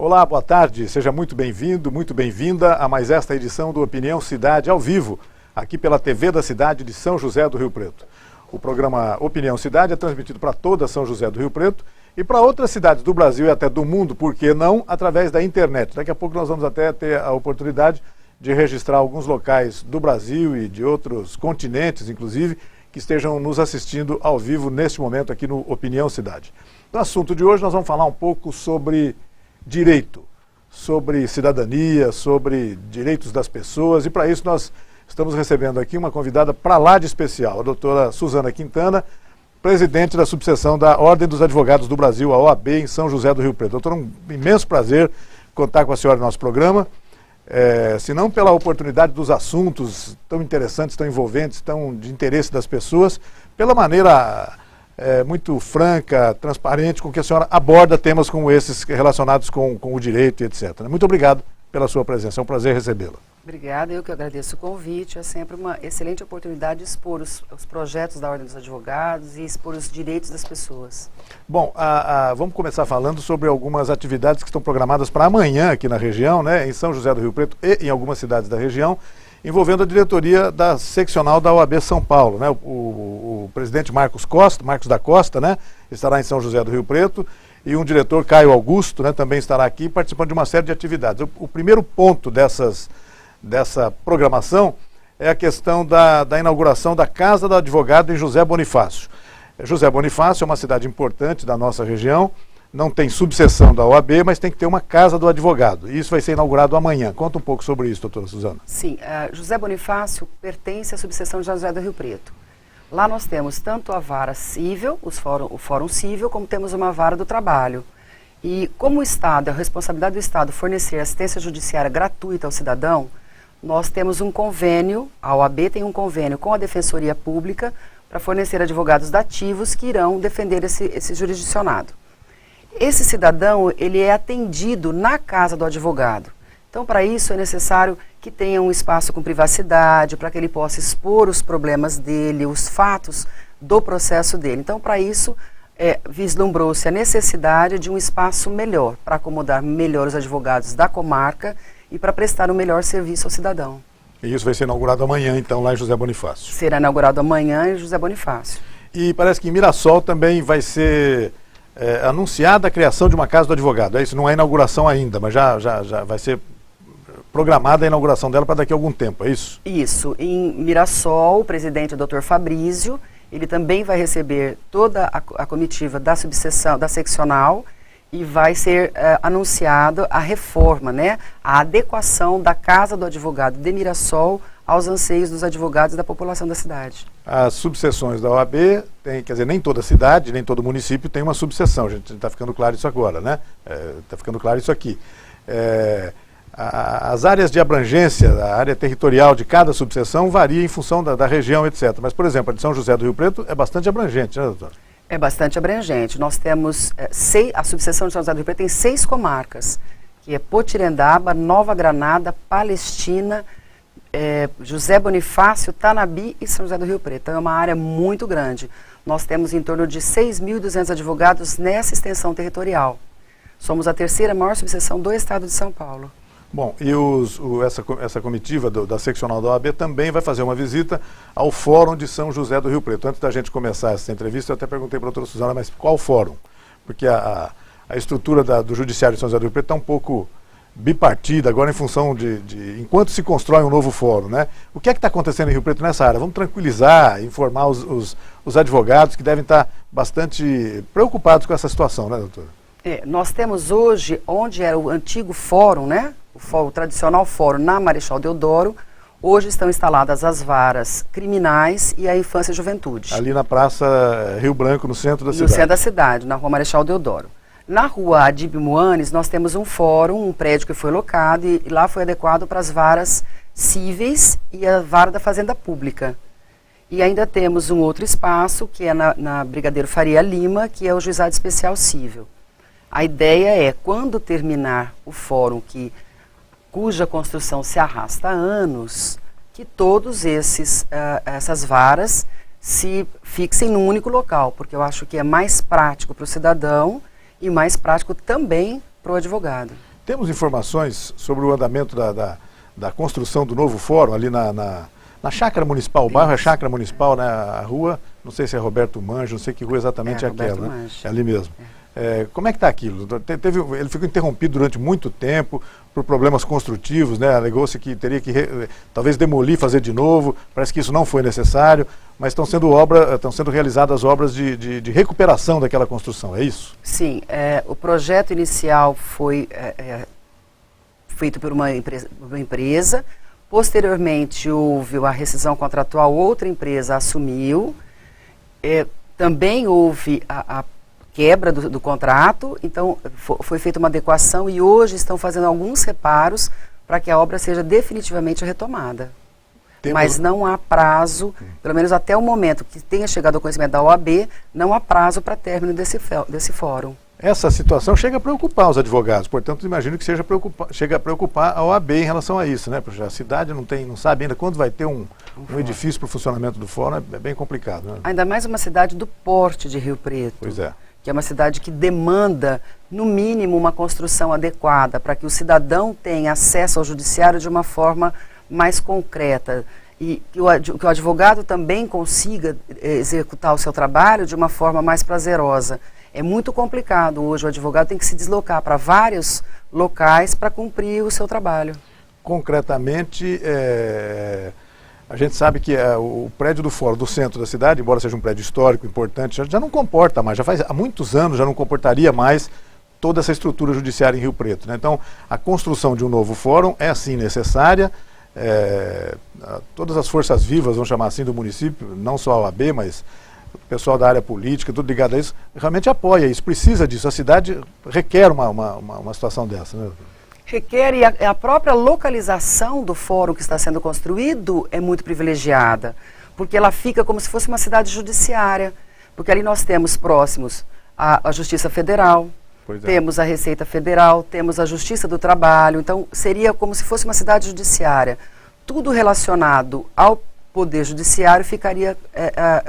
Olá, boa tarde, seja muito bem-vindo, muito bem-vinda a mais esta edição do Opinião Cidade ao vivo, aqui pela TV da cidade de São José do Rio Preto. O programa Opinião Cidade é transmitido para toda São José do Rio Preto e para outras cidades do Brasil e até do mundo, por que não, através da internet. Daqui a pouco nós vamos até ter a oportunidade de registrar alguns locais do Brasil e de outros continentes, inclusive, que estejam nos assistindo ao vivo neste momento aqui no Opinião Cidade. No assunto de hoje nós vamos falar um pouco sobre direito, sobre cidadania, sobre direitos das pessoas, e para isso nós estamos recebendo aqui uma convidada para lá de especial, a doutora Suzana Quintana, presidente da subseção da Ordem dos Advogados do Brasil, a OAB, em São José do Rio Preto. Doutora, um imenso prazer contar com a senhora no nosso programa, se não pela oportunidade dos assuntos tão interessantes, tão envolventes, tão de interesse das pessoas, pela maneira muito franca, transparente, com que a senhora aborda temas como esses relacionados com o direito e etc. Muito obrigado pela sua presença, é um prazer recebê-la. Obrigada, eu que agradeço o convite, é sempre uma excelente oportunidade de expor os projetos da Ordem dos Advogados e expor os direitos das pessoas. Bom, vamos começar falando sobre algumas atividades que estão programadas para amanhã aqui na região, né, em São José do Rio Preto e em algumas cidades da região, envolvendo a diretoria da seccional da OAB São Paulo, né, o presidente Marcos da Costa, né, estará em São José do Rio Preto, e um diretor, Caio Augusto, né, também estará aqui participando de uma série de atividades. O primeiro ponto dessa programação é a questão da inauguração da Casa do Advogado em José Bonifácio. José Bonifácio é uma cidade importante da nossa região, não tem subseção da OAB, mas tem que ter uma Casa do Advogado. E isso vai ser inaugurado amanhã. Conta um pouco sobre isso, doutora Suzana. Sim, José Bonifácio pertence à subseção de José do Rio Preto. Lá nós temos tanto a vara civil, o fórum civil, como temos uma vara do trabalho. E como o Estado, é a responsabilidade do Estado fornecer assistência judiciária gratuita ao cidadão, nós temos um convênio, a OAB tem um convênio com a Defensoria Pública para fornecer advogados dativos que irão defender esse jurisdicionado. Esse cidadão, ele é atendido na casa do advogado. Então, para isso é necessário que tenha um espaço com privacidade, para que ele possa expor os problemas dele, os fatos do processo dele. Então, para isso, vislumbrou-se a necessidade de um espaço melhor, para acomodar melhor os advogados da comarca e para prestar um melhor serviço ao cidadão. E isso vai ser inaugurado amanhã, então, lá em José Bonifácio. Será inaugurado amanhã em José Bonifácio. E parece que em Mirassol também vai ser anunciada a criação de uma Casa do Advogado. Isso não é inauguração ainda, mas já vai ser programada a inauguração dela para daqui a algum tempo, é isso? Isso. Em Mirassol, o presidente, o Dr. Fabrício, ele também vai receber toda a comitiva da subseção, da seccional, e vai ser anunciada a reforma, né, a adequação da Casa do Advogado de Mirassol aos anseios dos advogados e da população da cidade. As subseções da OAB, quer dizer, nem toda cidade, nem todo município tem uma subseção, gente, está ficando claro isso agora, né? Está ficando claro isso aqui. As áreas de abrangência, a área territorial de cada subseção varia em função da região, etc. Mas, por exemplo, a de São José do Rio Preto é bastante abrangente, né, doutor? É bastante abrangente. Nós temos, a subseção de São José do Rio Preto tem 6 comarcas, que é Potirendaba, Nova Granada, Palestina, José Bonifácio, Tanabi e São José do Rio Preto. Então é uma área muito grande. Nós temos em torno de 6.200 advogados nessa extensão territorial. Somos a terceira maior subseção do estado de São Paulo. Bom, e essa comitiva da seccional da OAB também vai fazer uma visita ao Fórum de São José do Rio Preto. Antes da gente começar essa entrevista, eu até perguntei para a doutora Suzana, mas qual fórum? Porque a estrutura do Judiciário de São José do Rio Preto está um pouco bipartida, agora em função enquanto se constrói um novo fórum, né? O que é que está acontecendo em Rio Preto nessa área? Vamos tranquilizar, informar os advogados que devem estar bastante preocupados com essa situação, né, doutora? Nós temos hoje, onde era o antigo fórum, né? O tradicional fórum na Marechal Deodoro, hoje estão instaladas as varas criminais e a infância e juventude. Ali na Praça Rio Branco, no centro da cidade. No centro da cidade, na Rua Marechal Deodoro. Na Rua Adib Moanes, nós temos um fórum, um prédio que foi locado e lá foi adequado para as varas cíveis e a vara da Fazenda Pública. E ainda temos um outro espaço, que é na Brigadeiro Faria Lima, que é o Juizado Especial Cível. A ideia é, quando terminar o fórum cuja construção se arrasta há anos, que todos essas varas se fixem num único local, porque eu acho que é mais prático para o cidadão e mais prático também para o advogado. Temos informações sobre o andamento da construção do novo fórum ali na Chácara Municipal. O bairro é Chácara Municipal, né? A rua, não sei se é Roberto Manjo, não sei que rua exatamente é aquela, né? É ali mesmo. Como é que está aquilo? Ele ficou interrompido durante muito tempo por problemas construtivos, né? Alegou-se que teria que talvez demolir, fazer de novo. Parece que isso não foi necessário, mas estão sendo realizadas obras de recuperação daquela construção, é isso? Sim, o projeto inicial foi feito por uma empresa. Posteriormente houve a rescisão contratual, outra empresa assumiu. Também houve a quebra do contrato, então foi feita uma adequação e hoje estão fazendo alguns reparos para que a obra seja definitivamente retomada. Mas não há prazo, pelo menos até o momento que tenha chegado ao conhecimento da OAB, não há prazo para término desse fórum. Essa situação chega a preocupar os advogados, portanto imagino que chega a preocupar a OAB em relação a isso, né? Porque a cidade não sabe ainda quando vai ter um edifício para o funcionamento do fórum, é bem complicado, né? Ainda mais uma cidade do porte de Rio Preto. Pois é. Que é uma cidade que demanda, no mínimo, uma construção adequada para que o cidadão tenha acesso ao judiciário de uma forma mais concreta e que o advogado também consiga executar o seu trabalho de uma forma mais prazerosa. É muito complicado hoje, o advogado tem que se deslocar para vários locais para cumprir o seu trabalho. Concretamente, a gente sabe que o prédio do fórum do centro da cidade, embora seja um prédio histórico, importante, já não comporta mais, há muitos anos já não comportaria mais toda essa estrutura judiciária em Rio Preto, né? Então, a construção de um novo fórum é sim necessária. Todas as forças vivas, vamos chamar assim, do município, não só a OAB, mas o pessoal da área política, tudo ligado a isso, realmente apoia isso, precisa disso. A cidade requer uma situação dessa, né? Requer, e a própria localização do fórum que está sendo construído é muito privilegiada, porque ela fica como se fosse uma cidade judiciária, porque ali nós temos próximos a Justiça Federal, temos a Receita Federal, temos a Justiça do Trabalho, então seria como se fosse uma cidade judiciária. Tudo relacionado ao Poder Judiciário ficaria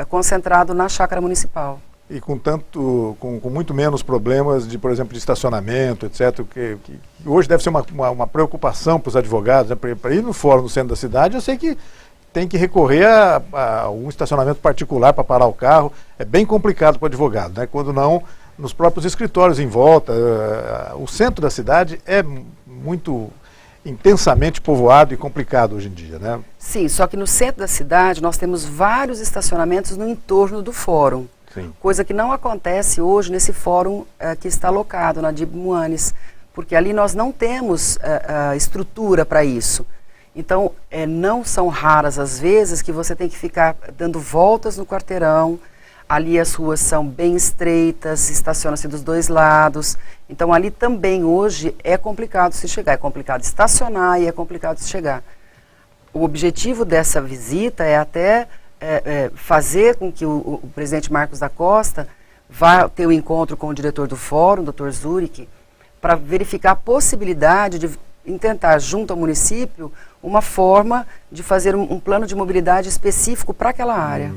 concentrado na Chácara Municipal. E com muito menos problemas de, por exemplo, de estacionamento, etc., que hoje deve ser uma preocupação para os advogados, né? Para ir no fórum no centro da cidade, eu sei que tem que recorrer a um estacionamento particular para parar o carro, é bem complicado para o advogado, né? Quando não, nos próprios escritórios em volta, o centro da cidade é muito intensamente povoado e complicado hoje em dia, né? Sim, só que no centro da cidade nós temos vários estacionamentos no entorno do fórum. Sim. Coisa que não acontece hoje nesse fórum que está alocado na Dib Muanes, porque ali nós não temos estrutura para isso. Então, não são raras as vezes que você tem que ficar dando voltas no quarteirão, ali as ruas são bem estreitas, estaciona-se dos dois lados, então ali também hoje é complicado se chegar, é complicado estacionar e é complicado se chegar. O objetivo dessa visita é até fazer com que o presidente Marcos da Costa vá ter um encontro com o diretor do fórum, Dr. Zurich, para verificar a possibilidade de tentar, junto ao município, uma forma de fazer um plano de mobilidade específico para aquela área.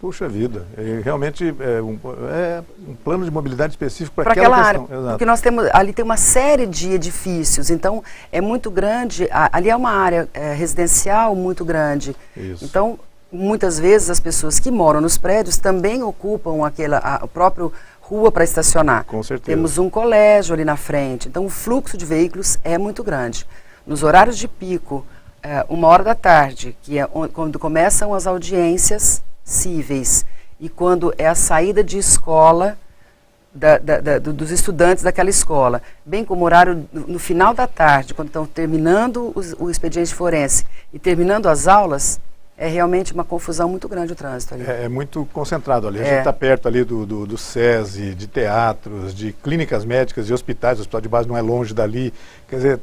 Puxa vida, realmente é um plano de mobilidade específico para aquela questão. Área. Exato. Porque nós temos, ali tem uma série de edifícios, então é muito grande, ali é uma área residencial muito grande. Isso. Então, muitas vezes as pessoas que moram nos prédios também ocupam a própria rua para estacionar. Com certeza. Temos um colégio ali na frente, então o fluxo de veículos é muito grande. Nos horários de pico, 13h, que é quando começam as audiências cíveis e quando é a saída de escola dos estudantes daquela escola, bem como o horário no final da tarde, quando estão terminando o expediente forense e terminando as aulas, é realmente uma confusão muito grande o trânsito ali. É muito concentrado ali. A gente está perto ali do SESI, de teatros, de clínicas médicas e hospitais. O hospital de base não é longe dali. Quer dizer,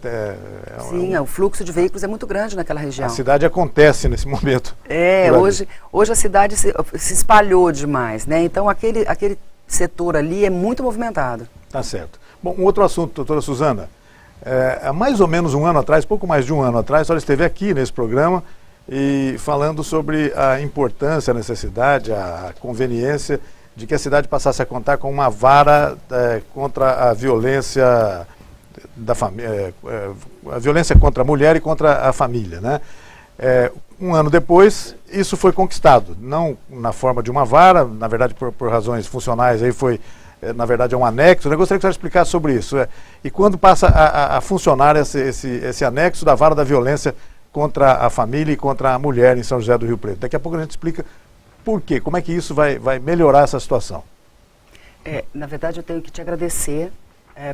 sim, o fluxo de veículos é muito grande naquela região. A cidade acontece nesse momento. Hoje a cidade se espalhou demais, né? Então aquele setor ali é muito movimentado. Tá certo. Bom, um outro assunto, doutora Suzana. Há mais ou menos um ano atrás, pouco mais de um ano atrás, a senhora esteve aqui nesse programa e falando sobre a importância, a necessidade, a conveniência de que a cidade passasse a contar com uma vara contra a violência a violência contra a mulher e contra a família, né? Um ano depois, isso foi conquistado, não na forma de uma vara, na verdade por razões funcionais, aí foi, na verdade, é um anexo. Eu gostaria que você explicasse sobre isso. E quando passa a funcionar esse anexo da vara da violência contra a família e contra a mulher em São José do Rio Preto? Daqui a pouco a gente explica por quê, como é que isso vai melhorar essa situação. Na verdade, eu tenho que te agradecer,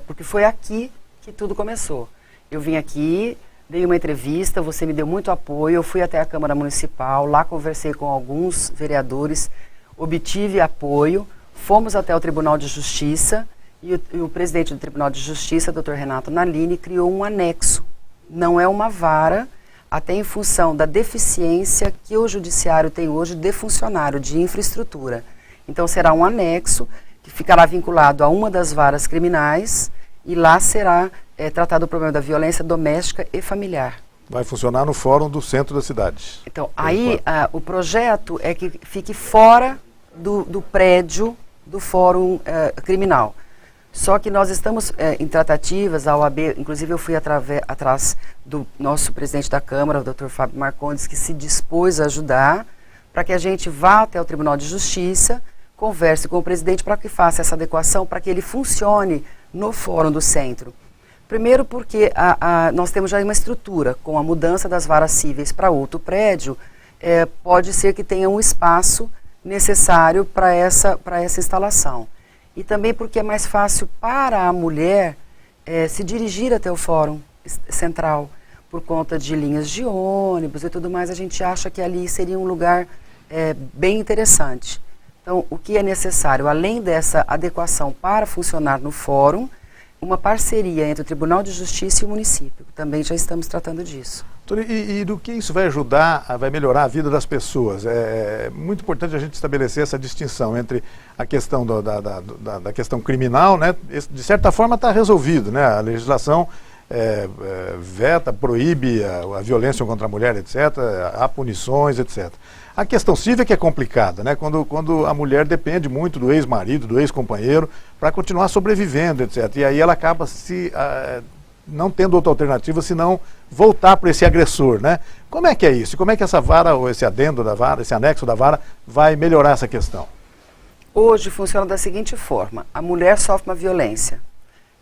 porque foi aqui que tudo começou. Eu vim aqui, dei uma entrevista, você me deu muito apoio, eu fui até a Câmara Municipal, lá conversei com alguns vereadores, obtive apoio, fomos até o Tribunal de Justiça e o presidente do Tribunal de Justiça, Dr. Renato Nalini, criou um anexo. Não é uma vara, até em função da deficiência que o judiciário tem hoje de funcionário, de infraestrutura. Então será um anexo que ficará vinculado a uma das varas criminais e lá será tratado o problema da violência doméstica e familiar. Vai funcionar no fórum do centro da cidade. Então, aí o projeto é que fique fora do prédio do fórum criminal. Só que nós estamos em tratativas, a OAB, inclusive eu fui atrás do nosso presidente da Câmara, o Dr. Fábio Marcondes, que se dispôs a ajudar, para que a gente vá até o Tribunal de Justiça, converse com o presidente para que faça essa adequação, para que ele funcione no fórum do centro. Primeiro porque nós temos já uma estrutura, com a mudança das varas cíveis para outro prédio, pode ser que tenha um espaço necessário para essa instalação. E também porque é mais fácil para a mulher se dirigir até o fórum central, por conta de linhas de ônibus e tudo mais, a gente acha que ali seria um lugar bem interessante. Então, o que é necessário, além dessa adequação para funcionar no fórum, uma parceria entre o Tribunal de Justiça e o município. Também já estamos tratando disso. E do que isso vai ajudar, vai melhorar a vida das pessoas? É muito importante a gente estabelecer essa distinção entre a questão da questão criminal, né? De certa forma está resolvido, né? A legislação veta, proíbe a violência contra a mulher, etc., há punições, etc. A questão civil é que é complicada, né? Quando a mulher depende muito do ex-marido, do ex-companheiro, para continuar sobrevivendo, etc. E aí ela acaba não tendo outra alternativa senão voltar para esse agressor, né? Como é que é isso? Como é que essa vara, ou esse adendo da vara, esse anexo da vara, vai melhorar essa questão? Hoje funciona da seguinte forma: a mulher sofre uma violência,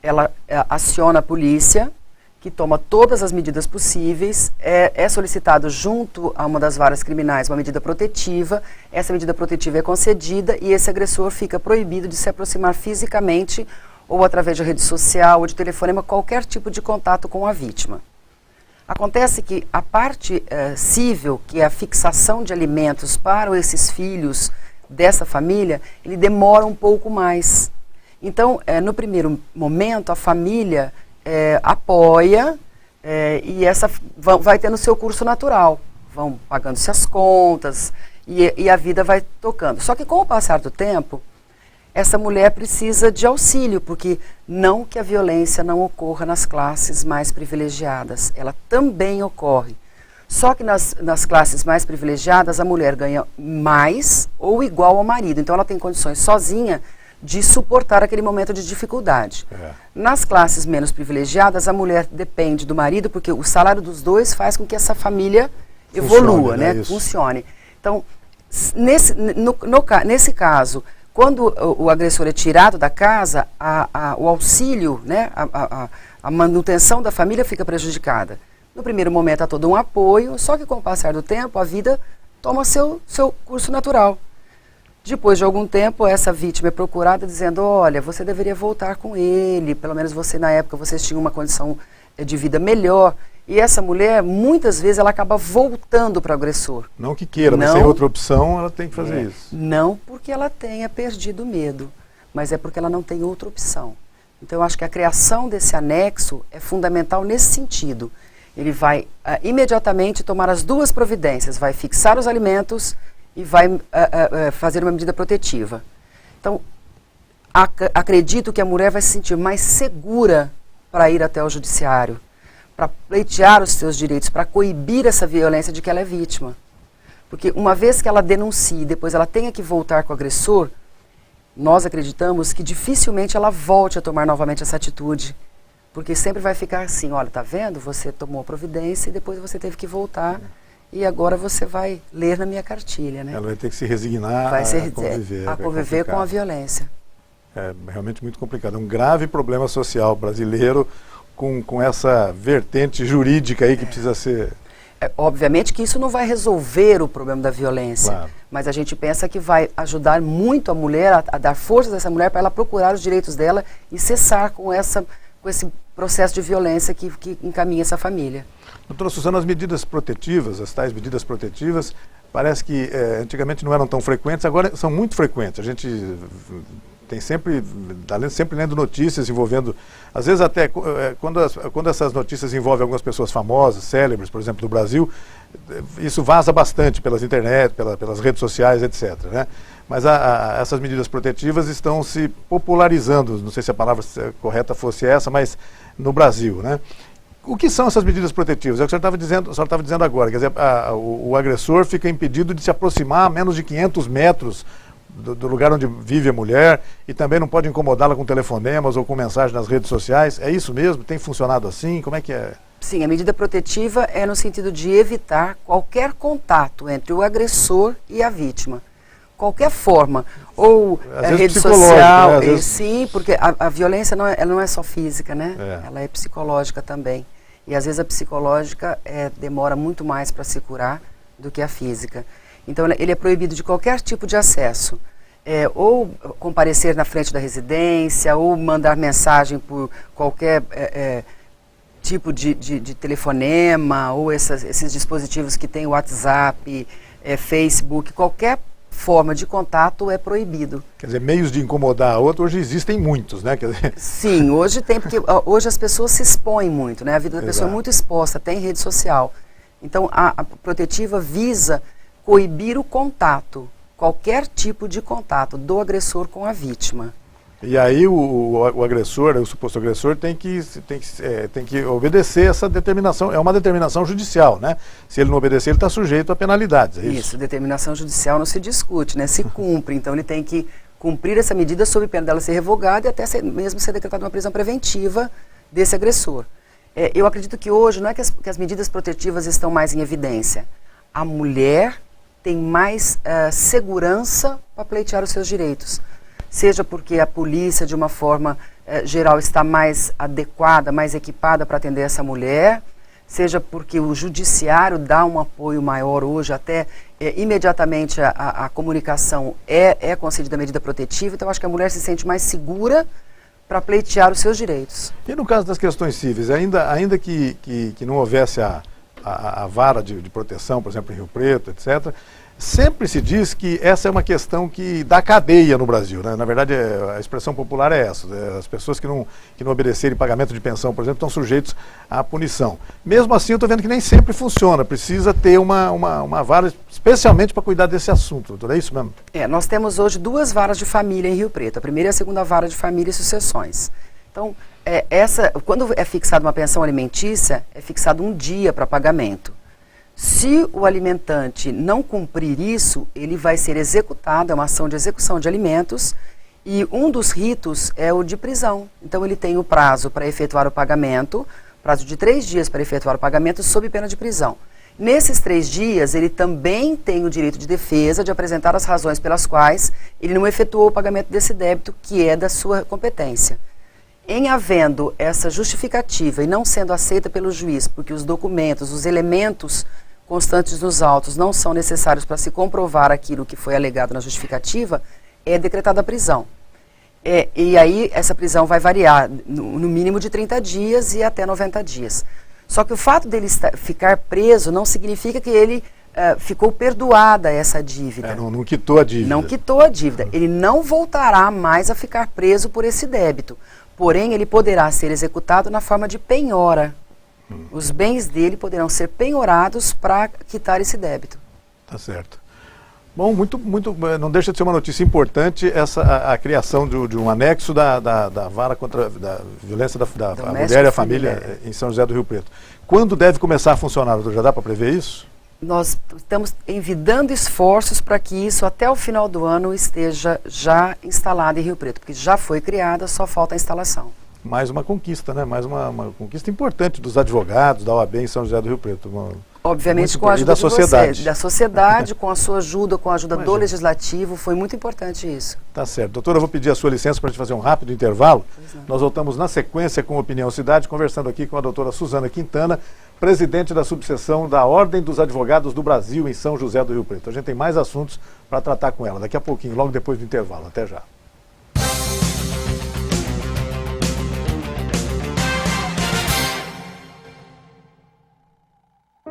ela aciona a polícia, que toma todas as medidas possíveis, é solicitado junto a uma das varas criminais uma medida protetiva, essa medida protetiva é concedida e esse agressor fica proibido de se aproximar fisicamente ou através de rede social ou de telefonema, qualquer tipo de contato com a vítima. Acontece que a parte civil, que é a fixação de alimentos para esses filhos dessa família, ele demora um pouco mais. Então, no primeiro momento, a família apoia e vai tendo o seu curso natural. Vão pagando-se as contas e a vida vai tocando. Só que com o passar do tempo, essa mulher precisa de auxílio, porque não que a violência não ocorra nas classes mais privilegiadas, ela também ocorre. Só que nas classes mais privilegiadas, a mulher ganha mais ou igual ao marido. Então ela tem condições sozinha de suportar aquele momento de dificuldade. Nas classes menos privilegiadas, a mulher depende do marido, porque o salário dos dois faz com que essa família evolua, né? Funcione. Então, nesse caso, quando o agressor é tirado da casa, o auxílio, né, a manutenção da família fica prejudicada. No primeiro momento há todo um apoio, só que com o passar do tempo a vida toma seu curso natural. Depois de algum tempo, essa vítima é procurada dizendo: olha, você deveria voltar com ele, pelo menos você na época vocês tinham uma condição de vida melhor. E essa mulher, muitas vezes, ela acaba voltando para o agressor. Não que queira, mas sem outra opção, ela tem que fazer isso. Não porque ela tenha perdido o medo, mas é porque ela não tem outra opção. Então, eu acho que a criação desse anexo é fundamental nesse sentido. Ele vai imediatamente tomar as duas providências, vai fixar os alimentos e vai fazer uma medida protetiva. Então, acredito que a mulher vai se sentir mais segura para ir até o judiciário, para pleitear os seus direitos, para coibir essa violência de que ela é vítima. Porque uma vez que ela denuncie, depois ela tenha que voltar com o agressor, nós acreditamos que dificilmente ela volte a tomar novamente essa atitude, Porque sempre vai ficar assim, olha, tá vendo? Você tomou providência e depois você teve que voltar e agora você vai ler na minha cartilha, né? Ela vai ter que se resignar a conviver com a violência. É realmente muito complicado. É um grave problema social brasileiro com essa vertente jurídica aí que precisa ser... Obviamente que isso não vai resolver o problema da violência, claro, mas a gente pensa que vai ajudar muito a mulher, a dar força a essa mulher para ela procurar os direitos dela e cessar com esse processo de violência que encaminha essa família. Doutora Suzana, as medidas protetivas, as tais medidas protetivas, parece que antigamente não eram tão frequentes, agora são muito frequentes. A gente tem sempre lendo notícias envolvendo, às vezes até quando essas notícias envolvem algumas pessoas famosas, célebres, por exemplo, do Brasil, isso vaza bastante pelas internet, pelas redes sociais, etc., né? Mas essas medidas protetivas estão se popularizando, não sei se a palavra correta fosse essa, mas no Brasil, né? O que são essas medidas protetivas? É o que a senhora estava dizendo agora, quer dizer, o agressor fica impedido de se aproximar a menos de 500 metros do lugar onde vive a mulher e também não pode incomodá-la com telefonemas ou com mensagens nas redes sociais. É isso mesmo? Tem funcionado assim? Como é que é? Sim, a medida protetiva é no sentido de evitar qualquer contato entre o agressor e a vítima. Qualquer forma, ou rede social, né? Sim, porque a violência ela não é só física, né? Ela é psicológica também. E às vezes a psicológica demora muito mais para se curar do que a física. Então ele é proibido de qualquer tipo de acesso, ou comparecer na frente da residência, ou mandar mensagem por qualquer tipo de telefonema, ou esses dispositivos que tem WhatsApp, Facebook, qualquer forma de contato é proibido. Quer dizer, meios de incomodar a outra, hoje existem muitos, né? Quer dizer... Sim, hoje tem, porque hoje as pessoas se expõem muito, né? A vida da pessoa é muito exposta, tem rede social. Então a protetiva visa coibir o contato, qualquer tipo de contato do agressor com a vítima. E aí o agressor, o suposto agressor, tem que obedecer essa determinação. É uma determinação judicial, né? Se ele não obedecer, ele está sujeito a penalidades. É isso, determinação judicial não se discute, né? Se cumpre. Então ele tem que cumprir essa medida sob pena dela ser revogada e até mesmo ser decretada uma prisão preventiva desse agressor. Eu acredito que hoje não é que as medidas protetivas estão mais em evidência. A mulher tem mais segurança para pleitear os seus direitos. Seja porque a polícia, de uma forma geral, está mais adequada, mais equipada para atender essa mulher, seja porque o judiciário dá um apoio maior hoje, até imediatamente a comunicação é concedida a medida protetiva, então acho que a mulher se sente mais segura para pleitear os seus direitos. E no caso das questões cíveis, ainda que não houvesse a vara de proteção, por exemplo, em Rio Preto, etc., sempre se diz que essa é uma questão que dá cadeia no Brasil, né? Na verdade, a expressão popular é essa. As pessoas que não obedecerem pagamento de pensão, por exemplo, estão sujeitos à punição. Mesmo assim, eu estou vendo que nem sempre funciona. Precisa ter uma vara especialmente para cuidar desse assunto, doutor. É isso mesmo? Nós temos hoje 2 varas de família em Rio Preto. A primeira e a segunda vara de família e sucessões. Então, quando é fixada uma pensão alimentícia, é fixado um dia para pagamento. Se o alimentante não cumprir isso, ele vai ser executado, é uma ação de execução de alimentos, e um dos ritos é o de prisão. Então ele tem o prazo para efetuar o pagamento, prazo de 3 dias para efetuar o pagamento sob pena de prisão. Nesses 3 dias, ele também tem o direito de defesa de apresentar as razões pelas quais ele não efetuou o pagamento desse débito, que é da sua competência. Em havendo essa justificativa e não sendo aceita pelo juiz, porque os documentos, os elementos constantes nos autos não são necessários para se comprovar aquilo que foi alegado na justificativa, é decretada a prisão. E aí essa prisão vai variar no mínimo de 30 dias e até 90 dias. Só que o fato dele ficar preso não significa que ele ficou perdoada essa dívida. Não quitou a dívida. Não quitou a dívida. Ele não voltará mais a ficar preso por esse débito. Porém, ele poderá ser executado na forma de penhora. Os bens dele poderão ser penhorados para quitar esse débito. Tá certo. Bom, não deixa de ser uma notícia importante a criação de um anexo da vara contra a violência da mulher e a família em São José do Rio Preto. Quando deve começar a funcionar, doutor? Já dá para prever isso? Nós estamos envidando esforços para que isso até o final do ano esteja já instalado em Rio Preto, porque já foi criada, só falta a instalação. mais uma conquista, né? Mais uma conquista importante dos advogados da OAB em São José do Rio Preto. Obviamente com a ajuda da sociedade. Da sociedade, com a sua ajuda, com a ajuda do Legislativo, foi muito importante isso. Tá certo. Doutora, eu vou pedir a sua licença para a gente fazer um rápido intervalo. Nós voltamos na sequência com Opinião Cidade, conversando aqui com a doutora Suzana Quintana, presidente da subseção da Ordem dos Advogados do Brasil em São José do Rio Preto. A gente tem mais assuntos para tratar com ela daqui a pouquinho, logo depois do intervalo. Até já.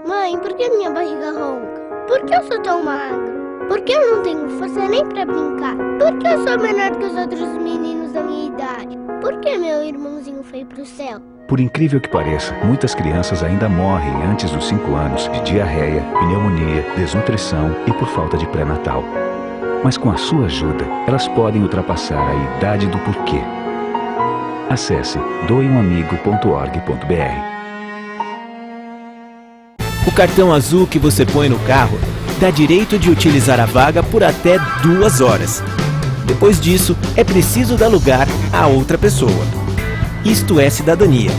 Mãe, por que minha barriga ronca? Por que eu sou tão magra? Por que eu não tenho força nem pra brincar? Por que eu sou menor que os outros meninos da minha idade? Por que meu irmãozinho foi pro céu? Por incrível que pareça, muitas crianças ainda morrem antes dos 5 anos de diarreia, pneumonia, desnutrição e por falta de pré-natal. Mas com a sua ajuda, elas podem ultrapassar a idade do porquê. Acesse doeumamigo.org.br. O cartão azul que você põe no carro dá direito de utilizar a vaga por até 2 horas. Depois disso, é preciso dar lugar a outra pessoa. Isto é cidadania.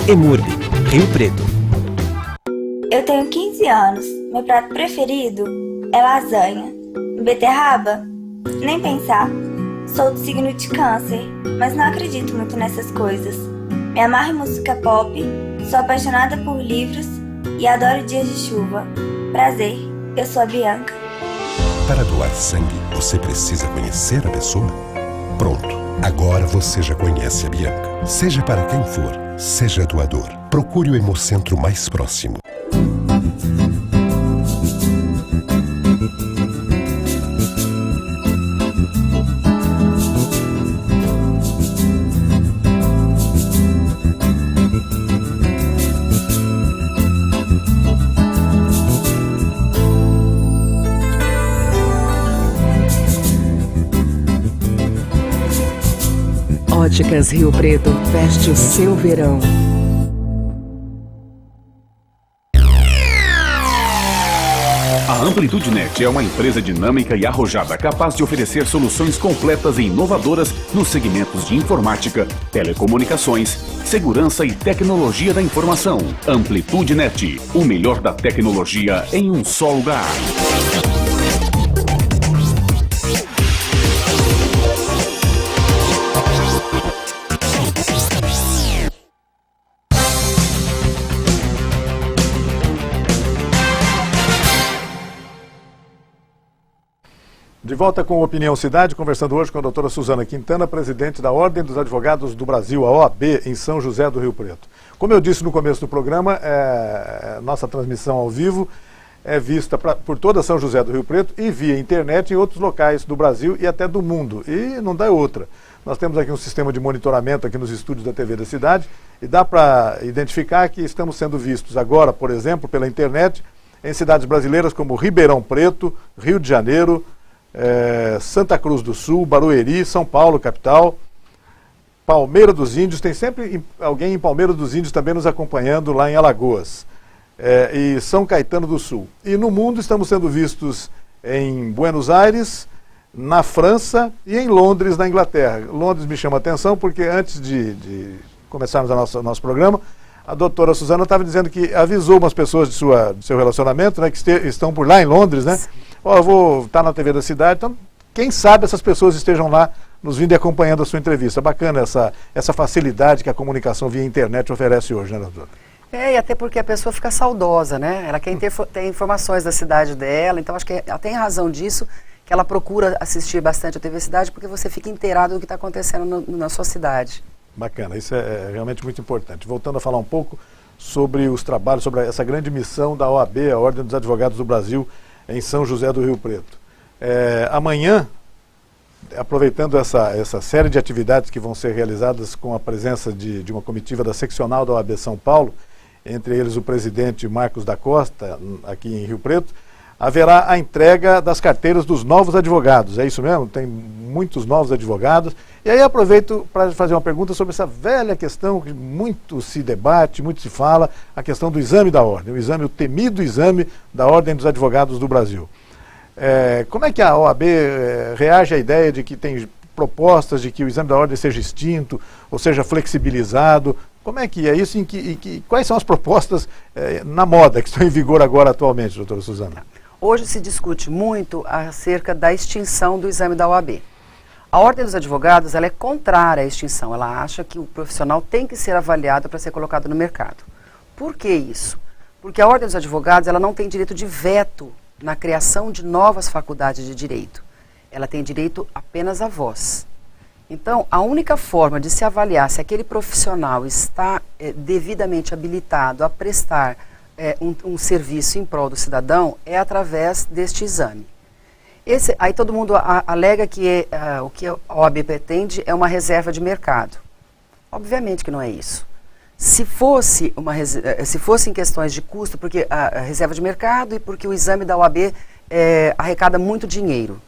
EMURB, Rio Preto. Eu tenho 15 anos. Meu prato preferido é lasanha. Beterraba? Nem pensar. Sou do signo de Câncer, mas não acredito muito nessas coisas. Me amarro em música pop, sou apaixonada por livros e adoro dias de chuva. Prazer, eu sou a Bianca. Para doar sangue, você precisa conhecer a pessoa? Pronto, agora você já conhece a Bianca. Seja para quem for, seja doador. Procure o Hemocentro mais próximo. Óticas Rio Preto, veste o seu verão. A AmplitudeNet é uma empresa dinâmica e arrojada capaz de oferecer soluções completas e inovadoras nos segmentos de informática, telecomunicações, segurança e tecnologia da informação. AmplitudeNet, o melhor da tecnologia em um só lugar. De volta com Opinião Cidade, conversando hoje com a doutora Suzana Quintana, presidente da Ordem dos Advogados do Brasil, a OAB, em São José do Rio Preto. Como eu disse no começo do programa, nossa transmissão ao vivo é vista por toda São José do Rio Preto e via internet em outros locais do Brasil e até do mundo. E não dá outra. Nós temos aqui um sistema de monitoramento aqui nos estúdios da TV da cidade e dá para identificar que estamos sendo vistos agora, por exemplo, pela internet, em cidades brasileiras como Ribeirão Preto, Rio de Janeiro, Santa Cruz do Sul, Barueri, São Paulo, capital, Palmeira dos Índios, tem sempre alguém em Palmeira dos Índios também nos acompanhando lá em Alagoas, e São Caetano do Sul. E no mundo estamos sendo vistos em Buenos Aires, na França e em Londres, na Inglaterra. Londres me chama a atenção porque antes de começarmos o nosso programa, a doutora Suzana estava dizendo que avisou umas pessoas de seu relacionamento, né, que estão por lá em Londres, né? Eu vou estar na TV da cidade, então quem sabe essas pessoas estejam lá nos vindo e acompanhando a sua entrevista. Bacana essa facilidade que a comunicação via internet oferece hoje, né, doutora? E até porque a pessoa fica saudosa, né? Ela quer ter informações da cidade dela, então acho que ela tem razão disso, que ela procura assistir bastante a TV Cidade, porque você fica inteirado do que está acontecendo na sua cidade. Bacana, isso é realmente muito importante. Voltando a falar um pouco sobre os trabalhos, sobre essa grande missão da OAB, a Ordem dos Advogados do Brasil, em São José do Rio Preto. Amanhã, aproveitando essa série de atividades que vão ser realizadas com a presença de uma comitiva da seccional da OAB São Paulo, entre eles o presidente Marcos da Costa, aqui em Rio Preto, haverá a entrega das carteiras dos novos advogados. É isso mesmo? Tem muitos novos advogados. E aí aproveito para fazer uma pergunta sobre essa velha questão que muito se debate, muito se fala, a questão do exame da ordem, o temido exame da Ordem dos Advogados do Brasil. Como é que a OAB reage à ideia de que tem propostas de que o exame da ordem seja extinto, ou seja flexibilizado. Como é que é isso? Quais são as propostas na moda que estão em vigor agora atualmente, doutora Suzana? Hoje se discute muito acerca da extinção do exame da OAB. A Ordem dos Advogados ela é contrária à extinção, ela acha que o profissional tem que ser avaliado para ser colocado no mercado. Por que isso? Porque a Ordem dos Advogados ela não tem direito de veto na criação de novas faculdades de direito. Ela tem direito apenas à voz. Então, a única forma de se avaliar se aquele profissional está devidamente habilitado a prestar um serviço em prol do cidadão é através deste exame. Aí todo mundo alega que o que a OAB pretende é uma reserva de mercado. Obviamente que não é isso. Se fosse em questões de custo, porque a reserva de mercado e porque o exame da OAB arrecada muito dinheiro.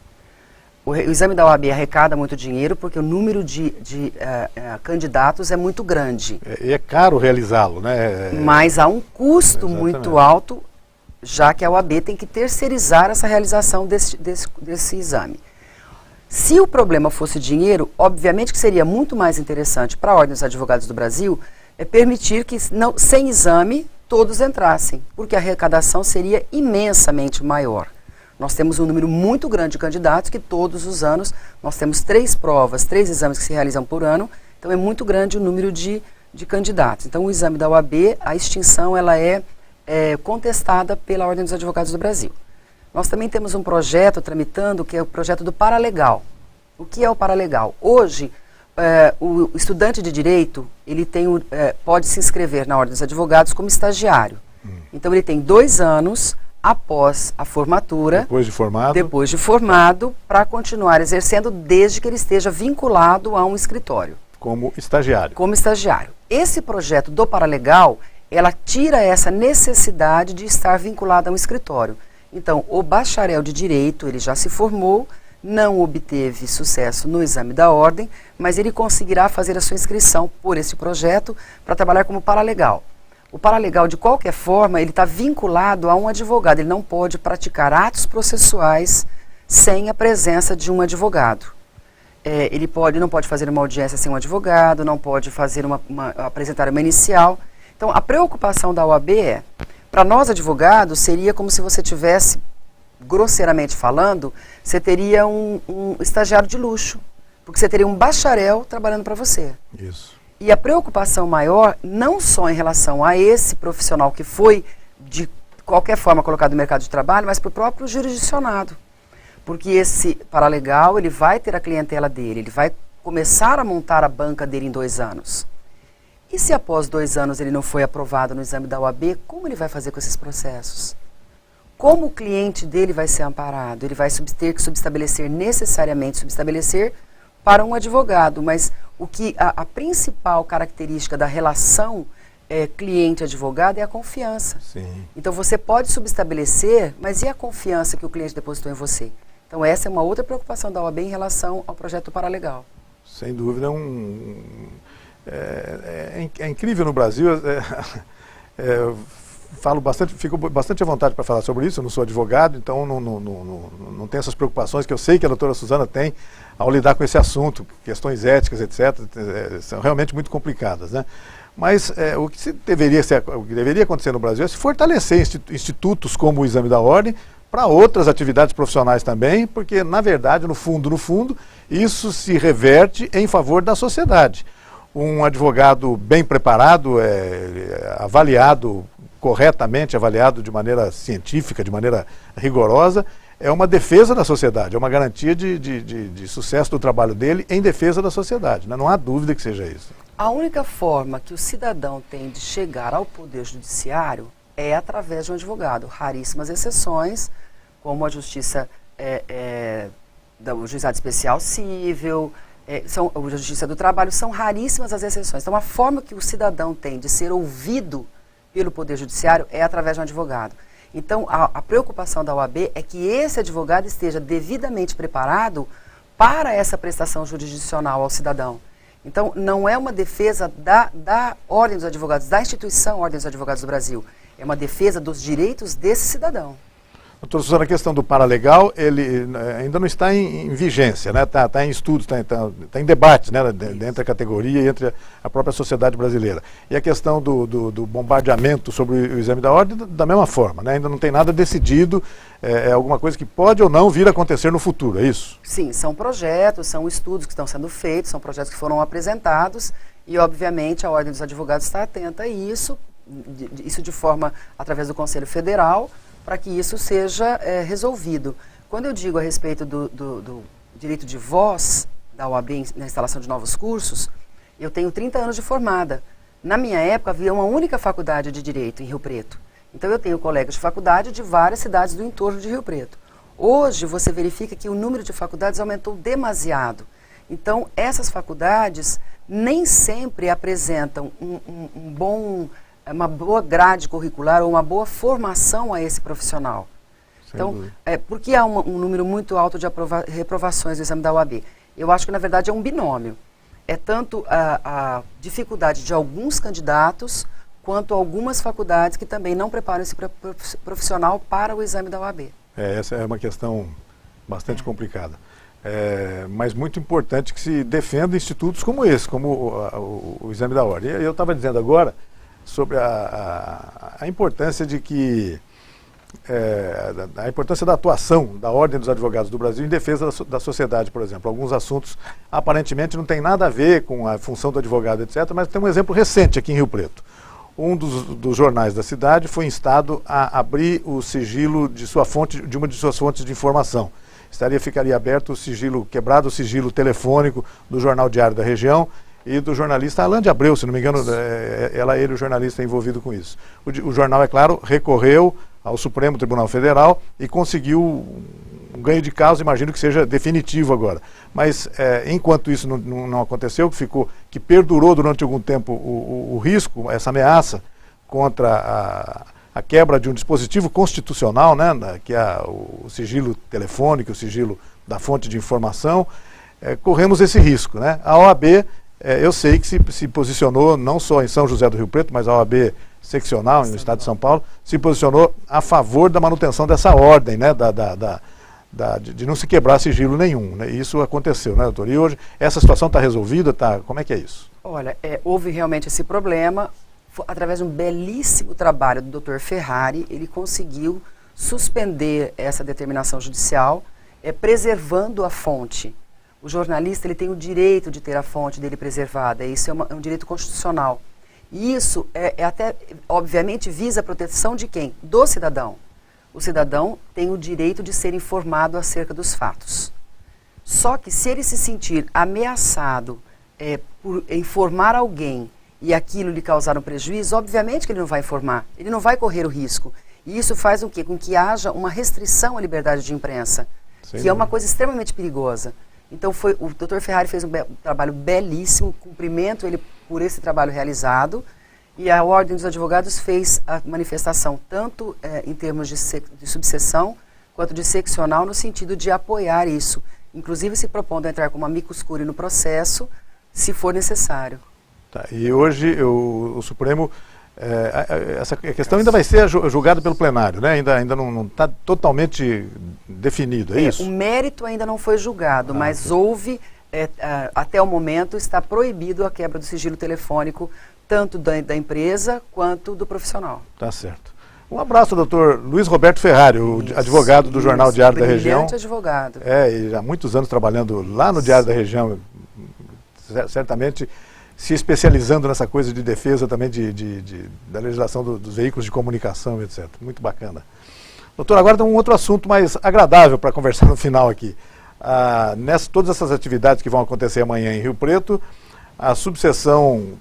O exame da OAB arrecada muito dinheiro porque o número de candidatos é muito grande. E é caro realizá-lo, né? Mas há um custo muito alto, já que a OAB tem que terceirizar essa realização desse exame. Se o problema fosse dinheiro, obviamente que seria muito mais interessante para a Ordem dos Advogados do Brasil permitir que, sem exame, todos entrassem, porque a arrecadação seria imensamente maior. Nós temos um número muito grande de candidatos que todos os anos, nós temos 3 provas, 3 exames que se realizam por ano, então é muito grande o número de candidatos. Então o exame da OAB, a extinção, ela é contestada pela Ordem dos Advogados do Brasil. Nós também temos um projeto tramitando, que é o projeto do Paralegal. O que é o Paralegal? Hoje, o estudante de direito, ele pode se inscrever na Ordem dos Advogados como estagiário. Então ele tem 2 anos após a formatura, depois de formado, para continuar exercendo desde que ele esteja vinculado a um escritório. Como estagiário. Como estagiário. Esse projeto do Paralegal, ela tira essa necessidade de estar vinculado a um escritório. Então, o bacharel de Direito, ele já se formou, não obteve sucesso no exame da ordem, mas ele conseguirá fazer a sua inscrição por esse projeto para trabalhar como paralegal. O paralegal, de qualquer forma, ele está vinculado a um advogado, ele não pode praticar atos processuais sem a presença de um advogado. Ele não pode fazer uma audiência sem um advogado, não pode fazer apresentar uma inicial. Então, a preocupação da OAB para nós advogados, seria como se você tivesse, grosseiramente falando, você teria um estagiário de luxo, porque você teria um bacharel trabalhando para você. Isso. E a preocupação maior, não só em relação a esse profissional que foi, de qualquer forma, colocado no mercado de trabalho, mas para o próprio jurisdicionado. Porque esse paralegal, ele vai ter a clientela dele, ele vai começar a montar a banca dele em 2 anos. E se após 2 anos ele não foi aprovado no exame da OAB, como ele vai fazer com esses processos? Como o cliente dele vai ser amparado? Ele vai ter que necessariamente subestabelecer para um advogado, mas a principal característica da relação cliente-advogado é a confiança. Sim. Então você pode subestabelecer, mas e a confiança que o cliente depositou em você? Então essa é uma outra preocupação da OAB em relação ao projeto paralegal. Sem dúvida, é incrível no Brasil. Fico bastante à vontade para falar sobre isso, eu não sou advogado, então não tenho essas preocupações que eu sei que a doutora Suzana tem ao lidar com esse assunto, questões éticas, etc., são realmente muito complicadas, né? Mas o que deveria acontecer no Brasil é se fortalecer institutos como o Exame da Ordem para outras atividades profissionais também, porque, na verdade, no fundo, isso se reverte em favor da sociedade. Um advogado bem preparado, avaliado corretamente, avaliado de maneira científica, de maneira rigorosa, é uma defesa da sociedade, é uma garantia de sucesso do trabalho dele em defesa da sociedade, né? Não há dúvida que seja isso. A única forma que o cidadão tem de chegar ao Poder Judiciário é através de um advogado. Raríssimas exceções, como a Justiça do Juizado Especial Civil, a Justiça do Trabalho, são raríssimas as exceções. Então, a forma que o cidadão tem de ser ouvido pelo Poder Judiciário é através de um advogado. Então, a preocupação da OAB é que esse advogado esteja devidamente preparado para essa prestação jurisdicional ao cidadão. Então, não é uma defesa da Ordem dos Advogados, da instituição Ordem dos Advogados do Brasil. É uma defesa dos direitos desse cidadão. Doutora Suzana, a questão do paralegal, ele ainda não está em vigência, né? Está em estudos, está em debate, né? Entre a categoria e entre a própria sociedade brasileira. E a questão do bombardeamento sobre o exame da ordem, da mesma forma, né? Ainda não tem nada decidido, é alguma coisa que pode ou não vir a acontecer no futuro, é isso? Sim, são projetos, são estudos que estão sendo feitos, são projetos que foram apresentados e, obviamente, a Ordem dos Advogados está atenta a isso de forma, através do Conselho Federal, para que isso seja resolvido. Quando eu digo a respeito do direito de voz da OAB na instalação de novos cursos, eu tenho 30 anos de formada. Na minha época, havia uma única faculdade de Direito em Rio Preto. Então, eu tenho colegas de faculdade de várias cidades do entorno de Rio Preto. Hoje, você verifica que o número de faculdades aumentou demasiado. Então, essas faculdades nem sempre apresentam uma boa grade curricular ou uma boa formação a esse profissional. Então, por que há um número muito alto de reprovações do exame da OAB? Eu acho que, na verdade, é um binômio. É tanto a dificuldade de alguns candidatos, quanto algumas faculdades que também não preparam esse profissional para o exame da OAB. Essa é uma questão bastante complicada. Mas muito importante que se defenda institutos como esse, como o exame da ordem. Eu estava dizendo agora sobre a importância de que a importância da atuação da Ordem dos Advogados do Brasil em defesa da sociedade, por exemplo. Alguns assuntos aparentemente não tem nada a ver com a função do advogado, etc., mas tem um exemplo recente aqui em Rio Preto. Um dos jornais da cidade foi instado a abrir o sigilo de uma de suas fontes de informação. Ficaria aberto o sigilo, quebrado o sigilo telefônico do Jornal Diário da Região e do jornalista Alain de Abreu, se não me engano, ele o jornalista envolvido com isso. O jornal, é claro, recorreu ao Supremo Tribunal Federal e conseguiu um ganho de causa, imagino que seja definitivo agora. Mas, enquanto isso não aconteceu, que perdurou durante algum tempo o risco, essa ameaça contra a quebra de um dispositivo constitucional, né, que é o sigilo telefônico, o sigilo da fonte de informação, corremos esse risco, né? A OAB, eu sei que se posicionou não só em São José do Rio Preto, mas a OAB seccional no estado de São Paulo, se posicionou a favor da manutenção dessa ordem, né, de não se quebrar sigilo nenhum, né? Isso aconteceu, né, doutor? E hoje essa situação está resolvida, como é que é isso? Olha, houve realmente esse problema. Através de um belíssimo trabalho do Dr. Ferrari, ele conseguiu suspender essa determinação judicial, preservando a fonte. O jornalista ele tem o direito de ter a fonte dele preservada, isso é um direito constitucional. E isso até, obviamente, visa a proteção de quem? Do cidadão. O cidadão tem o direito de ser informado acerca dos fatos. Só que se ele se sentir ameaçado por informar alguém e aquilo lhe causar um prejuízo, obviamente que ele não vai informar, ele não vai correr o risco. E isso faz o quê? Com que haja uma restrição à liberdade de imprensa, que é uma coisa extremamente perigosa. Então o Dr. Ferrari fez um trabalho belíssimo, cumprimento ele por esse trabalho realizado, e a Ordem dos Advogados fez a manifestação tanto em termos de subseção, quanto de seccional, no sentido de apoiar isso. Inclusive se propondo a entrar como amicus curiae no processo, se for necessário. E hoje o Supremo, essa questão ainda vai ser julgada pelo plenário, né? Ainda não está totalmente definido, é isso? O mérito ainda não foi julgado, mas houve, até o momento, está proibido a quebra do sigilo telefônico, tanto da empresa quanto do profissional. Tá certo. Um abraço, doutor Luiz Roberto Ferrari, o advogado do Jornal Diário da Região. Brilhante advogado. E há muitos anos trabalhando lá no Diário da Região, certamente se especializando nessa coisa de defesa também da legislação dos veículos de comunicação, etc. Muito bacana. Doutor, agora tem um outro assunto mais agradável para conversar no final aqui. Todas essas atividades que vão acontecer amanhã em Rio Preto, a subseção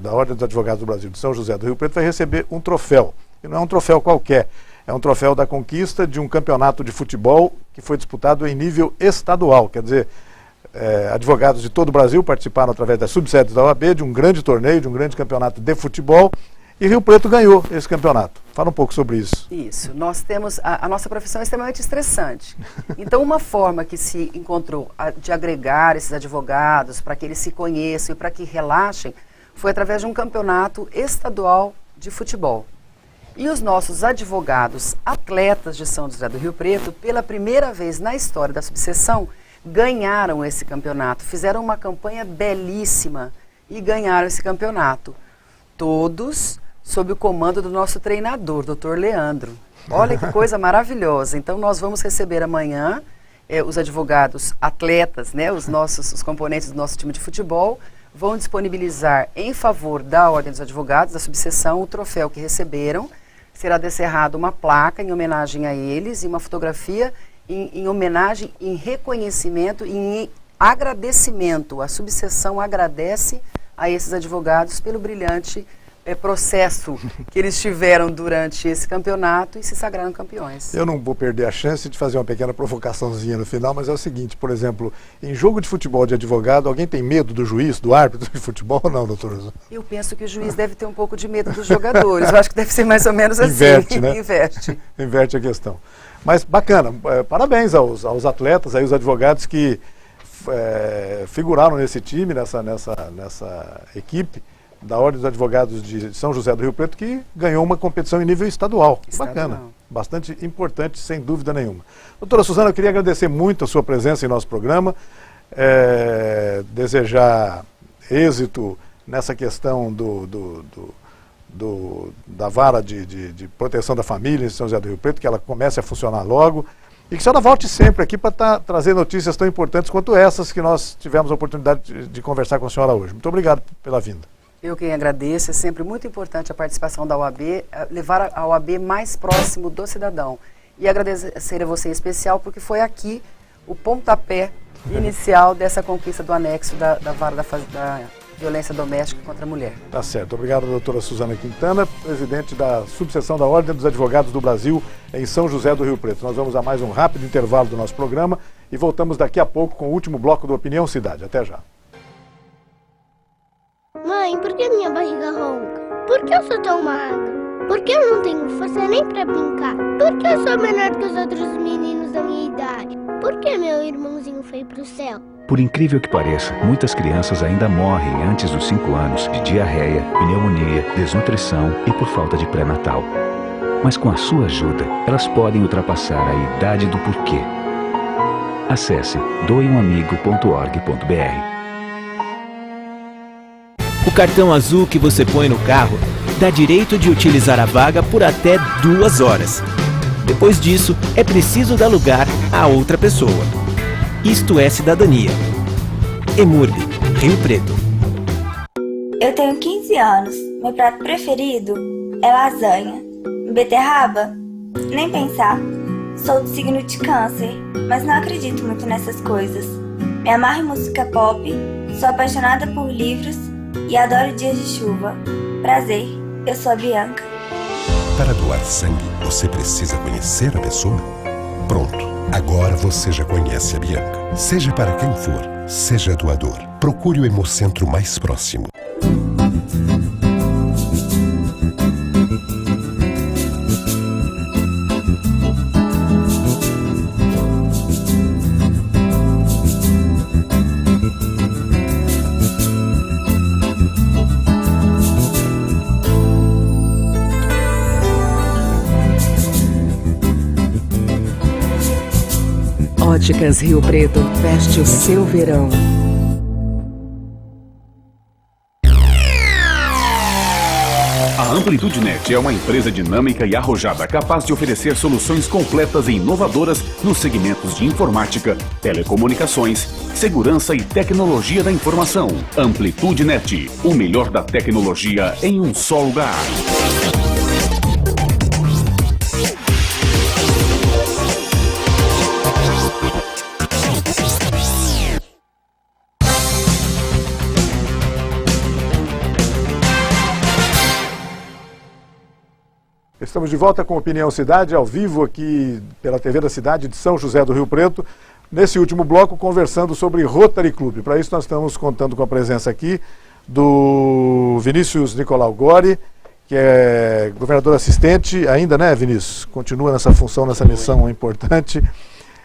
da Ordem dos Advogados do Brasil de São José do Rio Preto vai receber um troféu. E não é um troféu qualquer, é um troféu da conquista de um campeonato de futebol que foi disputado em nível estadual, quer dizer, advogados de todo o Brasil participaram através das subsedes da OAB de um grande torneio, de um grande campeonato de futebol, e Rio Preto ganhou esse campeonato. Fala um pouco sobre isso. Isso. Nós temos, a nossa profissão é extremamente estressante. Então, uma forma que se encontrou de agregar esses advogados para que eles se conheçam e para que relaxem, foi através de um campeonato estadual de futebol. E os nossos advogados atletas de São José do Rio Preto, pela primeira vez na história da subseção, ganharam esse campeonato. Fizeram uma campanha belíssima e ganharam esse campeonato. Todos sob o comando do nosso treinador, Dr. Leandro. Olha que coisa maravilhosa. Então nós vamos receber amanhã os advogados atletas, né, os componentes do nosso time de futebol, vão disponibilizar em favor da Ordem dos Advogados, da subseção, o troféu que receberam. Será descerrada uma placa em homenagem a eles e uma fotografia em homenagem, em reconhecimento e em agradecimento. A subseção agradece a esses advogados pelo brilhante processo que eles tiveram durante esse campeonato e se sagraram campeões. Eu não vou perder a chance de fazer uma pequena provocaçãozinha no final, mas é o seguinte, por exemplo, em jogo de futebol de advogado, alguém tem medo do juiz, do árbitro de futebol ou não, doutor? Eu penso que o juiz deve ter um pouco de medo dos jogadores. Eu acho que deve ser mais ou menos assim. Inverte, né? Inverte a questão. Mas bacana, parabéns aos atletas, aí, os advogados que figuraram nesse time, nessa equipe da Ordem dos Advogados de São José do Rio Preto, que ganhou uma competição em nível estadual. Bacana, bastante importante, sem dúvida nenhuma. Doutora Suzana, eu queria agradecer muito a sua presença em nosso programa, desejar êxito nessa questão da vara de proteção da família em São José do Rio Preto, que ela comece a funcionar logo, e que a senhora volte sempre aqui para trazer notícias tão importantes quanto essas que nós tivemos a oportunidade de conversar com a senhora hoje. Muito obrigado pela vinda. Eu quem agradeço, é sempre muito importante a participação da OAB, levar a OAB mais próximo do cidadão. E agradecer a você em especial, porque foi aqui o pontapé inicial dessa conquista do anexo da vara da violência doméstica contra a mulher. Tá certo. Obrigado, doutora Suzana Quintana, presidente da subseção da Ordem dos Advogados do Brasil em São José do Rio Preto. Nós vamos a mais um rápido intervalo do nosso programa e voltamos daqui a pouco com o último bloco do Opinião Cidade. Até já. Mãe, por que minha barriga ronca? Por que eu sou tão magra? Por que eu não tenho força nem pra brincar? Por que eu sou menor que os outros meninos da minha idade? Por que meu irmãozinho foi pro céu? Por incrível que pareça, muitas crianças ainda morrem antes dos 5 anos de diarreia, pneumonia, desnutrição e por falta de pré-natal. Mas com a sua ajuda, elas podem ultrapassar a idade do porquê. Acesse doeumamigo.org.br. O cartão azul que você põe no carro dá direito de utilizar a vaga por até 2 horas. Depois disso, é preciso dar lugar a outra pessoa. Isto é cidadania. EMURB, Rio Preto. Eu tenho 15 anos. Meu prato preferido é lasanha. Beterraba? Nem pensar. Sou do signo de Câncer, mas não acredito muito nessas coisas. Me amarro em música pop, sou apaixonada por livros e adoro dias de chuva. Prazer, eu sou a Bianca. Para doar sangue, você precisa conhecer a pessoa? Pronto, agora você já conhece a Bianca. Seja para quem for, seja doador. Procure o Hemocentro mais próximo. Óticas Rio Preto, veste o seu verão. A Amplitude Net é uma empresa dinâmica e arrojada capaz de oferecer soluções completas e inovadoras nos segmentos de informática, telecomunicações, segurança e tecnologia da informação. Amplitude Net, o melhor da tecnologia em um só lugar. Estamos de volta com Opinião Cidade, ao vivo aqui pela TV da cidade de São José do Rio Preto. Nesse último bloco, conversando sobre Rotary Club. Para isso, nós estamos contando com a presença aqui do Vinícius Nicolau Gori, que é governador assistente ainda, né, Vinícius? Continua nessa função, nessa missão importante.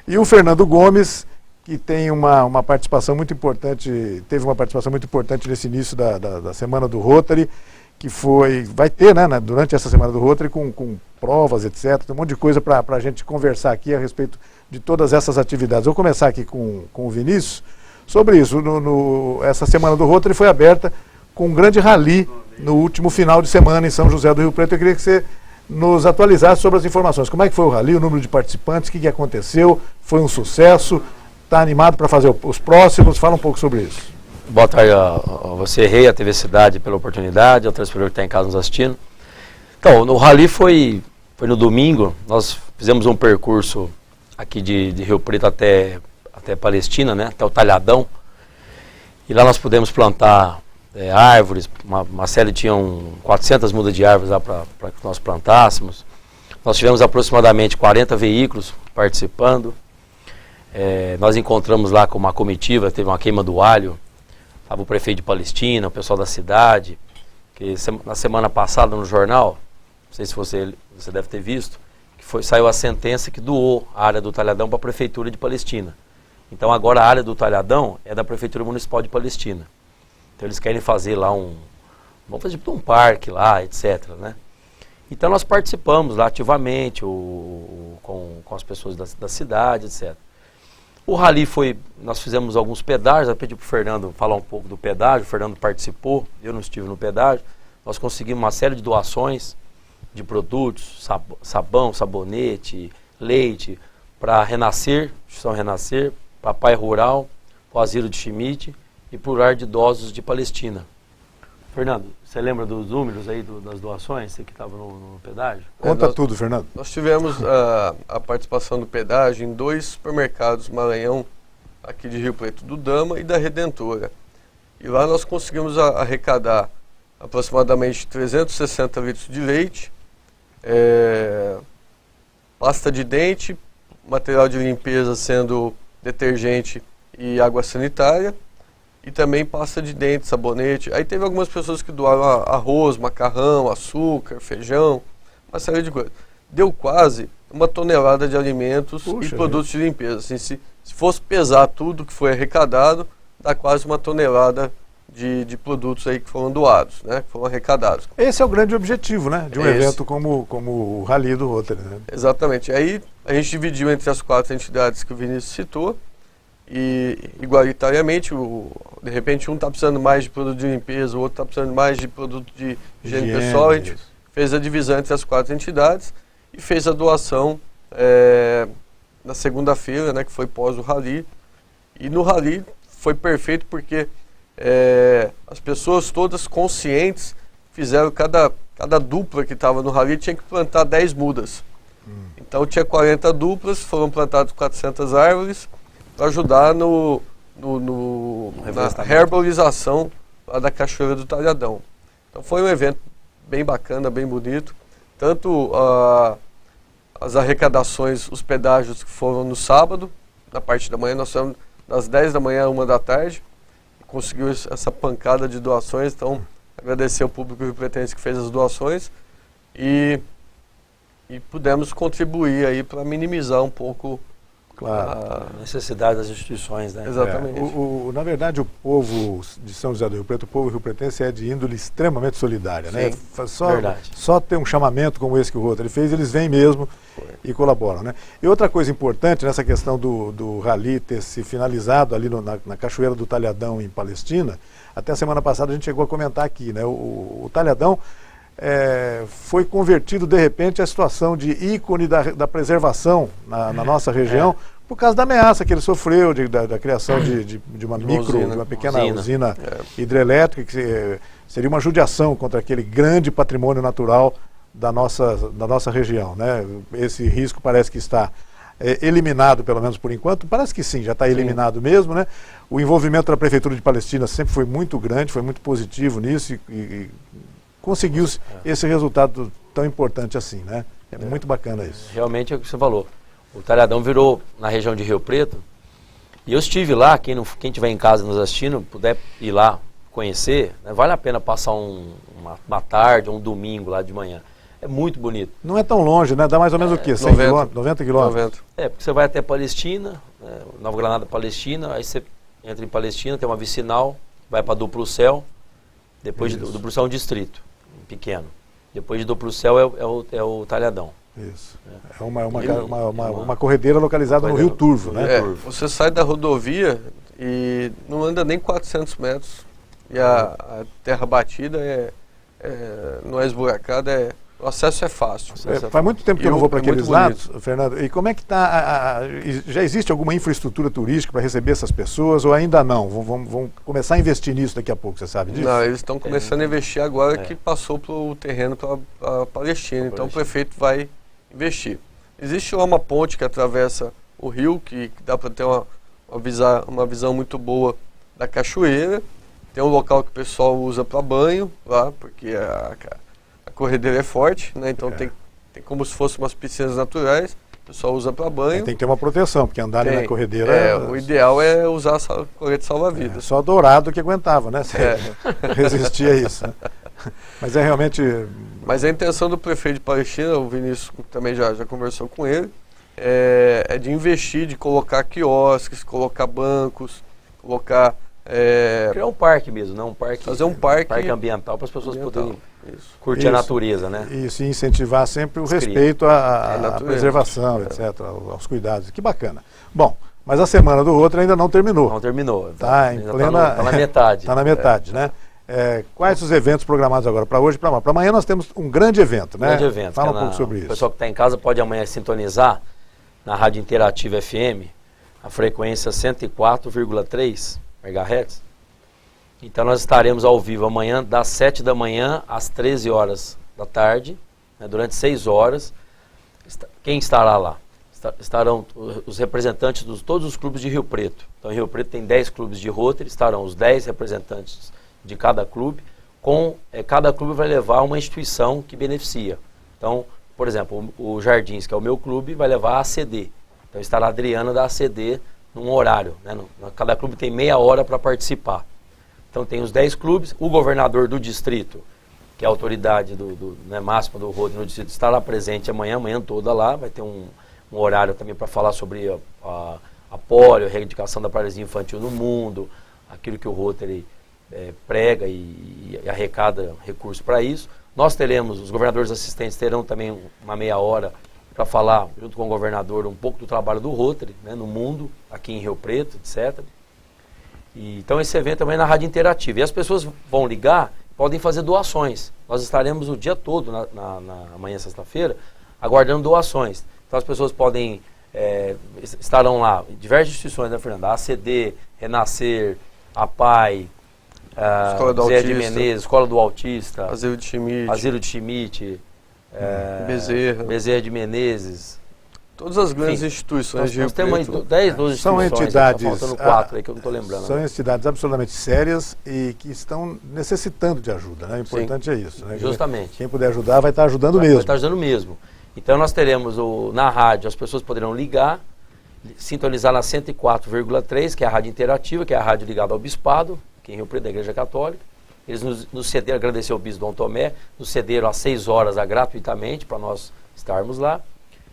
E o Fernando Gomes, que tem uma participação muito importante, teve uma participação muito importante nesse início da semana do Rotary, que vai ter, né, durante essa semana do Rotary, com provas, etc. Tem um monte de coisa para a gente conversar aqui a respeito de todas essas atividades. Vou começar aqui com o Vinícius sobre isso. Essa semana do Rotary foi aberta com um grande rally no último final de semana em São José do Rio Preto. Eu queria que você nos atualizasse sobre as informações. Como é que foi o rally, o número de participantes, o que aconteceu, foi um sucesso, está animado para fazer os próximos? Fala um pouco sobre isso. Boa tarde a você, Rei, a TV Cidade, pela oportunidade, ao telespectador que está em casa nos assistindo. Então, o rally foi no domingo. Nós fizemos um percurso aqui de Rio Preto até Palestina, né, até o Talhadão. E lá nós pudemos plantar árvores, uma série, tinham 400 mudas de árvores lá para que nós plantássemos. Nós tivemos aproximadamente 40 veículos participando. Nós encontramos lá com uma comitiva, teve uma queima do alho. Estava o prefeito de Palestina, o pessoal da cidade, que na semana passada no jornal, não sei se você deve ter visto, que saiu a sentença que doou a área do Talhadão para a Prefeitura de Palestina. Então agora a área do Talhadão é da Prefeitura Municipal de Palestina. Então eles querem fazer lá vamos fazer um parque lá, etc., né? Então nós participamos lá ativamente com as pessoas da cidade, etc. O rally nós fizemos alguns pedágios. Eu pedi para o Fernando falar um pouco do pedágio. O Fernando participou, eu não estive no pedágio. Nós conseguimos uma série de doações de produtos, sabão, sabonete, leite, para Renascer, Instituição Renascer, Papai Rural, para o Asilo de Schmidt e para o Lar de Idosos de Palestina. Fernando, você lembra dos números aí das doações, você que estava no pedágio? Conta tudo, Fernando. Nós tivemos a participação do pedágio em 2 supermercados Maranhão, aqui de Rio Preto, do Dama e da Redentora. E lá nós conseguimos arrecadar aproximadamente 360 litros de leite, pasta de dente, material de limpeza sendo detergente e água sanitária, e também pasta de dente, sabonete. Aí teve algumas pessoas que doaram arroz, macarrão, açúcar, feijão, uma série de coisas. Deu quase 1 tonelada de alimentos e produtos de limpeza. Assim, se fosse pesar tudo que foi arrecadado, dá quase 1 tonelada de produtos aí que foram doados, né, que foram arrecadados. Esse é o grande objetivo, né, de um evento como o Rally do Rotary, né? Exatamente. Aí a gente dividiu entre as 4 entidades que o Vinícius citou, e igualitariamente, de repente um está precisando mais de produto de limpeza, o outro está precisando mais de produto de higiene pessoal. A gente fez a divisão entre as 4 entidades e fez a doação na segunda-feira, né, que foi pós o rally. E no rally foi perfeito porque as pessoas todas conscientes fizeram, cada dupla que estava no rally tinha que plantar 10 mudas. Então tinha 40 duplas, foram plantadas 400 árvores, para ajudar na rearborização lá da Cachoeira do Talhadão. Então foi um evento bem bacana, bem bonito. Tanto as arrecadações, os pedágios que foram no sábado, na parte da manhã, nós fomos das 10 da manhã a 1 da tarde, conseguiu essa pancada de doações. Então agradecer ao público riopretense que fez as doações e pudemos contribuir aí para minimizar um pouco a necessidade das instituições, né? Exatamente. Na verdade, o povo de São José do Rio Preto, o povo rio-pretense é de índole extremamente solidária, né? Só ter um chamamento como esse que o Rotary fez, eles vêm mesmo e colaboram, né? E outra coisa importante nessa questão do rally ter se finalizado ali na Cachoeira do Talhadão, em Palestina, até a semana passada a gente chegou a comentar aqui, né? O Talhadão foi convertido de repente à situação de ícone da preservação na nossa região, por causa da ameaça que ele sofreu da criação de uma pequena usina hidrelétrica, que seria uma judiação contra aquele grande patrimônio natural da nossa região, né? Esse risco parece que está eliminado, pelo menos por enquanto. Parece que sim, já está eliminado mesmo, né? O envolvimento da Prefeitura de Palestina sempre foi muito grande, foi muito positivo nisso e conseguiu-se esse resultado tão importante assim, né? É muito bacana isso. Realmente é o que você falou. O Talhadão virou na região de Rio Preto, e eu estive lá, quem estiver em casa nos assistindo, puder ir lá conhecer, né, vale a pena passar uma tarde, um domingo lá de manhã. É muito bonito. Não é tão longe, né? Dá mais ou menos o quê? 100 quilômetros? 90 quilômetros? Porque você vai até Palestina, Nova Granada, Palestina, aí você entra em Palestina, tem uma vicinal, vai para Duplo Céu, depois de Duplo Céu é um distrito. pequeno. Depois de Duplo Céu é o Talhadão. Isso. É uma corredeira localizada no Rio Turvo, né? Você sai da rodovia e não anda nem 400 metros. E a terra batida não é esburacada, o acesso é fácil. Faz muito tempo que eu não vou para aqueles lados, Fernando. E como é que está? Já existe alguma infraestrutura turística para receber essas pessoas ou ainda não? Vão começar a investir nisso daqui a pouco, você sabe disso? Não, eles estão começando a investir agora que passou para o terreno para a Palestina. Então o prefeito vai investir. Existe lá uma ponte que atravessa o rio, que dá para ter uma visão muito boa da cachoeira. Tem um local que o pessoal usa para banho lá, porque a corredeira é forte, né? Então tem como se fossem umas piscinas naturais, o pessoal usa para banho. Tem que ter uma proteção, porque andar ali na corredeira... O ideal é usar colete salva-vidas. Só Dourado que aguentava, né? Resistir a isso. Né? Mas é realmente... Mas a intenção do prefeito de Palestina, o Vinícius também já conversou com ele, é de investir, de colocar quiosques, colocar bancos, colocar... Criar um parque mesmo, né? Fazer um parque ambiental para as pessoas poderem curtir a natureza, né? Isso, e incentivar sempre o respeito à preservação, etc., aos cuidados. Que bacana. Bom, mas a Semana do Rotary ainda não terminou. Não terminou. Está em plena... Está na metade. Está na metade, né? Quais os eventos programados agora? Para hoje e para amanhã? Para amanhã nós temos um grande evento, né? Grande evento. Fala um pouco sobre isso. O pessoal que está em casa pode amanhã sintonizar na Rádio Interativa FM, a frequência 104,3 MHz. Então nós estaremos ao vivo amanhã das 7 da manhã às 13 horas da tarde, né, durante 6 horas. Quem estará lá? Estarão os representantes de todos os clubes de Rio Preto. Então em Rio Preto tem 10 clubes de Rotary, estarão os 10 representantes de cada clube. Cada clube vai levar uma instituição que beneficia. Então, por exemplo, o Jardins, que é o meu clube, vai levar a ACD. Então estará a Adriana da ACD num horário, né? Cada clube tem meia hora para participar. Então tem os 10 clubes, o governador do distrito, que é a autoridade máxima do Rotary no distrito, estará presente amanhã toda lá, vai ter um horário também para falar sobre a polio, a erradicação da paralisia infantil no mundo, aquilo que o Rotary prega e arrecada recursos para isso. Nós teremos, os governadores assistentes terão também uma meia hora para falar, junto com o governador, um pouco do trabalho do Rotary, né, no mundo, aqui em Rio Preto, etc. Então esse evento também é na Rádio Interativa. E as pessoas vão ligar, podem fazer doações. Nós estaremos o dia todo, amanhã, sexta-feira, aguardando doações. Então as pessoas podem, estarão lá, diversas instituições, né, Fernanda? A ACD, Renascer, a PAI, Zé de Menezes, Escola do Autista, Asilo de Schmidt, Bezerra de Menezes. Todas as grandes instituições de Rio Preto. Nós temos 10, 12 são instituições, entidades, tá faltando 4 aí que eu não estou lembrando. São entidades absolutamente sérias e que estão necessitando de ajuda, né? O importante é isso. Né? Justamente. Quem puder ajudar vai estar ajudando mesmo. Vai estar ajudando mesmo. Então nós teremos na rádio, as pessoas poderão ligar, sintonizar na 104,3, que é a rádio interativa, que é a rádio ligada ao Bispado, aqui em Rio Preto, da Igreja Católica. Eles nos cederam, agradecer ao Bispo Dom Tomé, nos cederam às 6 horas gratuitamente para nós estarmos lá.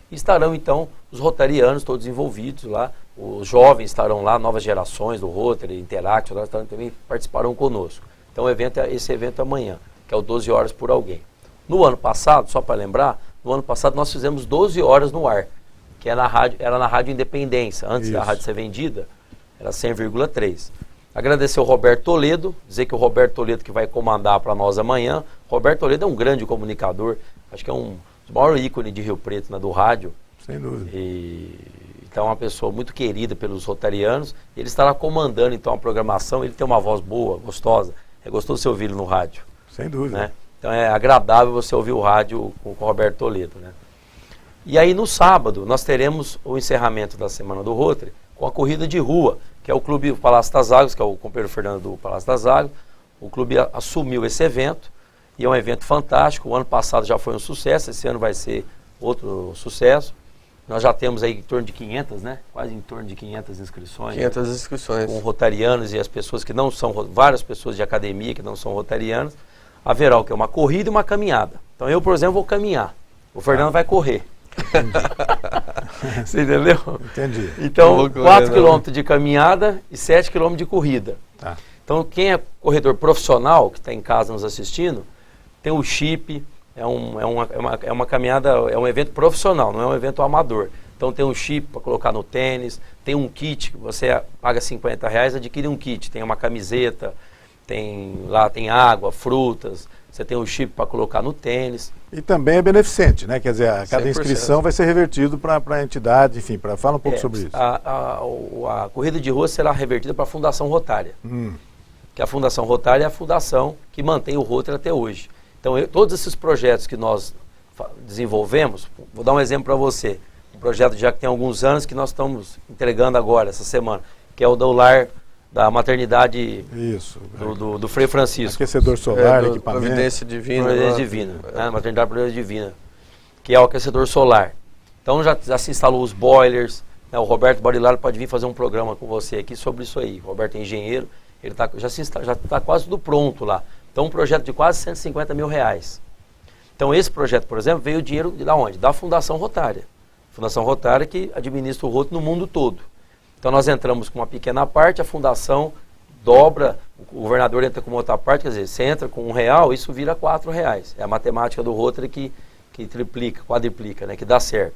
E estarão então os rotarianos todos envolvidos lá, os jovens estarão lá, novas gerações do Rotary, Interact, também participarão conosco. Então esse evento é amanhã, que é o 12 horas por alguém. No ano passado, só para lembrar, no ano passado nós fizemos 12 horas no ar, que era na Rádio Independência, antes da rádio ser vendida, era 100,3. Agradecer ao Roberto Toledo, dizer que o Roberto Toledo que vai comandar para nós amanhã. Roberto Toledo é um grande comunicador, acho que é um dos maiores ícones de Rio Preto, né, do rádio. Sem dúvida. Então é uma pessoa muito querida pelos rotarianos. Ele estará comandando então a programação, ele tem uma voz boa, gostosa. É gostoso você ouvir ele no rádio. Sem dúvida. Né? Então é agradável você ouvir o rádio com o Roberto Toledo. Né? E aí no sábado nós teremos o encerramento da Semana do Rotary com a corrida de rua, que é o Clube Palácio das Águas, que é o companheiro Fernando do Palácio das Águas. O clube assumiu esse evento e é um evento fantástico. O ano passado já foi um sucesso, esse ano vai ser outro sucesso. Nós já temos aí em torno de 500, né? Quase em torno de 500 inscrições. 500 inscrições. Com rotarianos e as pessoas que não são, várias pessoas de academia que não são rotarianas. Haverá o que é uma corrida e uma caminhada. Então eu, por exemplo, vou caminhar. O Fernando vai correr. Você entendeu? Entendi. Então, 4 km de caminhada e 7 km de corrida. Tá. Então, quem é corredor profissional, que está em casa nos assistindo, Tem o chip, é uma caminhada, é um evento profissional, não é um evento amador. Então tem um chip para colocar no tênis, tem um kit, você paga R$50, adquire um kit, tem uma camiseta, tem água, frutas, você tem um chip para colocar no tênis. E também é beneficente, né? Quer dizer, cada 100%. inscrição vai ser revertido para a entidade, enfim, fala um pouco sobre isso. A corrida de rua será revertida para a Fundação Rotária. Que a Fundação Rotária é a fundação que mantém o Rotary até hoje. Então, todos esses projetos que nós desenvolvemos, vou dar um exemplo para você. Um projeto já que tem alguns anos que nós estamos entregando agora, essa semana, que é o do lar da maternidade do Frei Francisco. Aquecedor solar, equipamento. Providência Divina. Providência Divina, né? Maternidade Providência Divina, que é o aquecedor solar. Então já se instalou os boilers, né? O Roberto Barilaro pode vir fazer um programa com você aqui sobre isso aí. O Roberto é engenheiro, ele já está quase tudo pronto lá. Então um projeto de quase R$150 mil. Então esse projeto, por exemplo, veio o dinheiro de onde? Da Fundação Rotária. Fundação Rotária que administra o Rotary no mundo todo. Então nós entramos com uma pequena parte, a fundação dobra, o governador entra com outra parte, quer dizer, você entra com R$1, isso vira R$4. É a matemática do Rotary que triplica, quadriplica, né, que dá certo.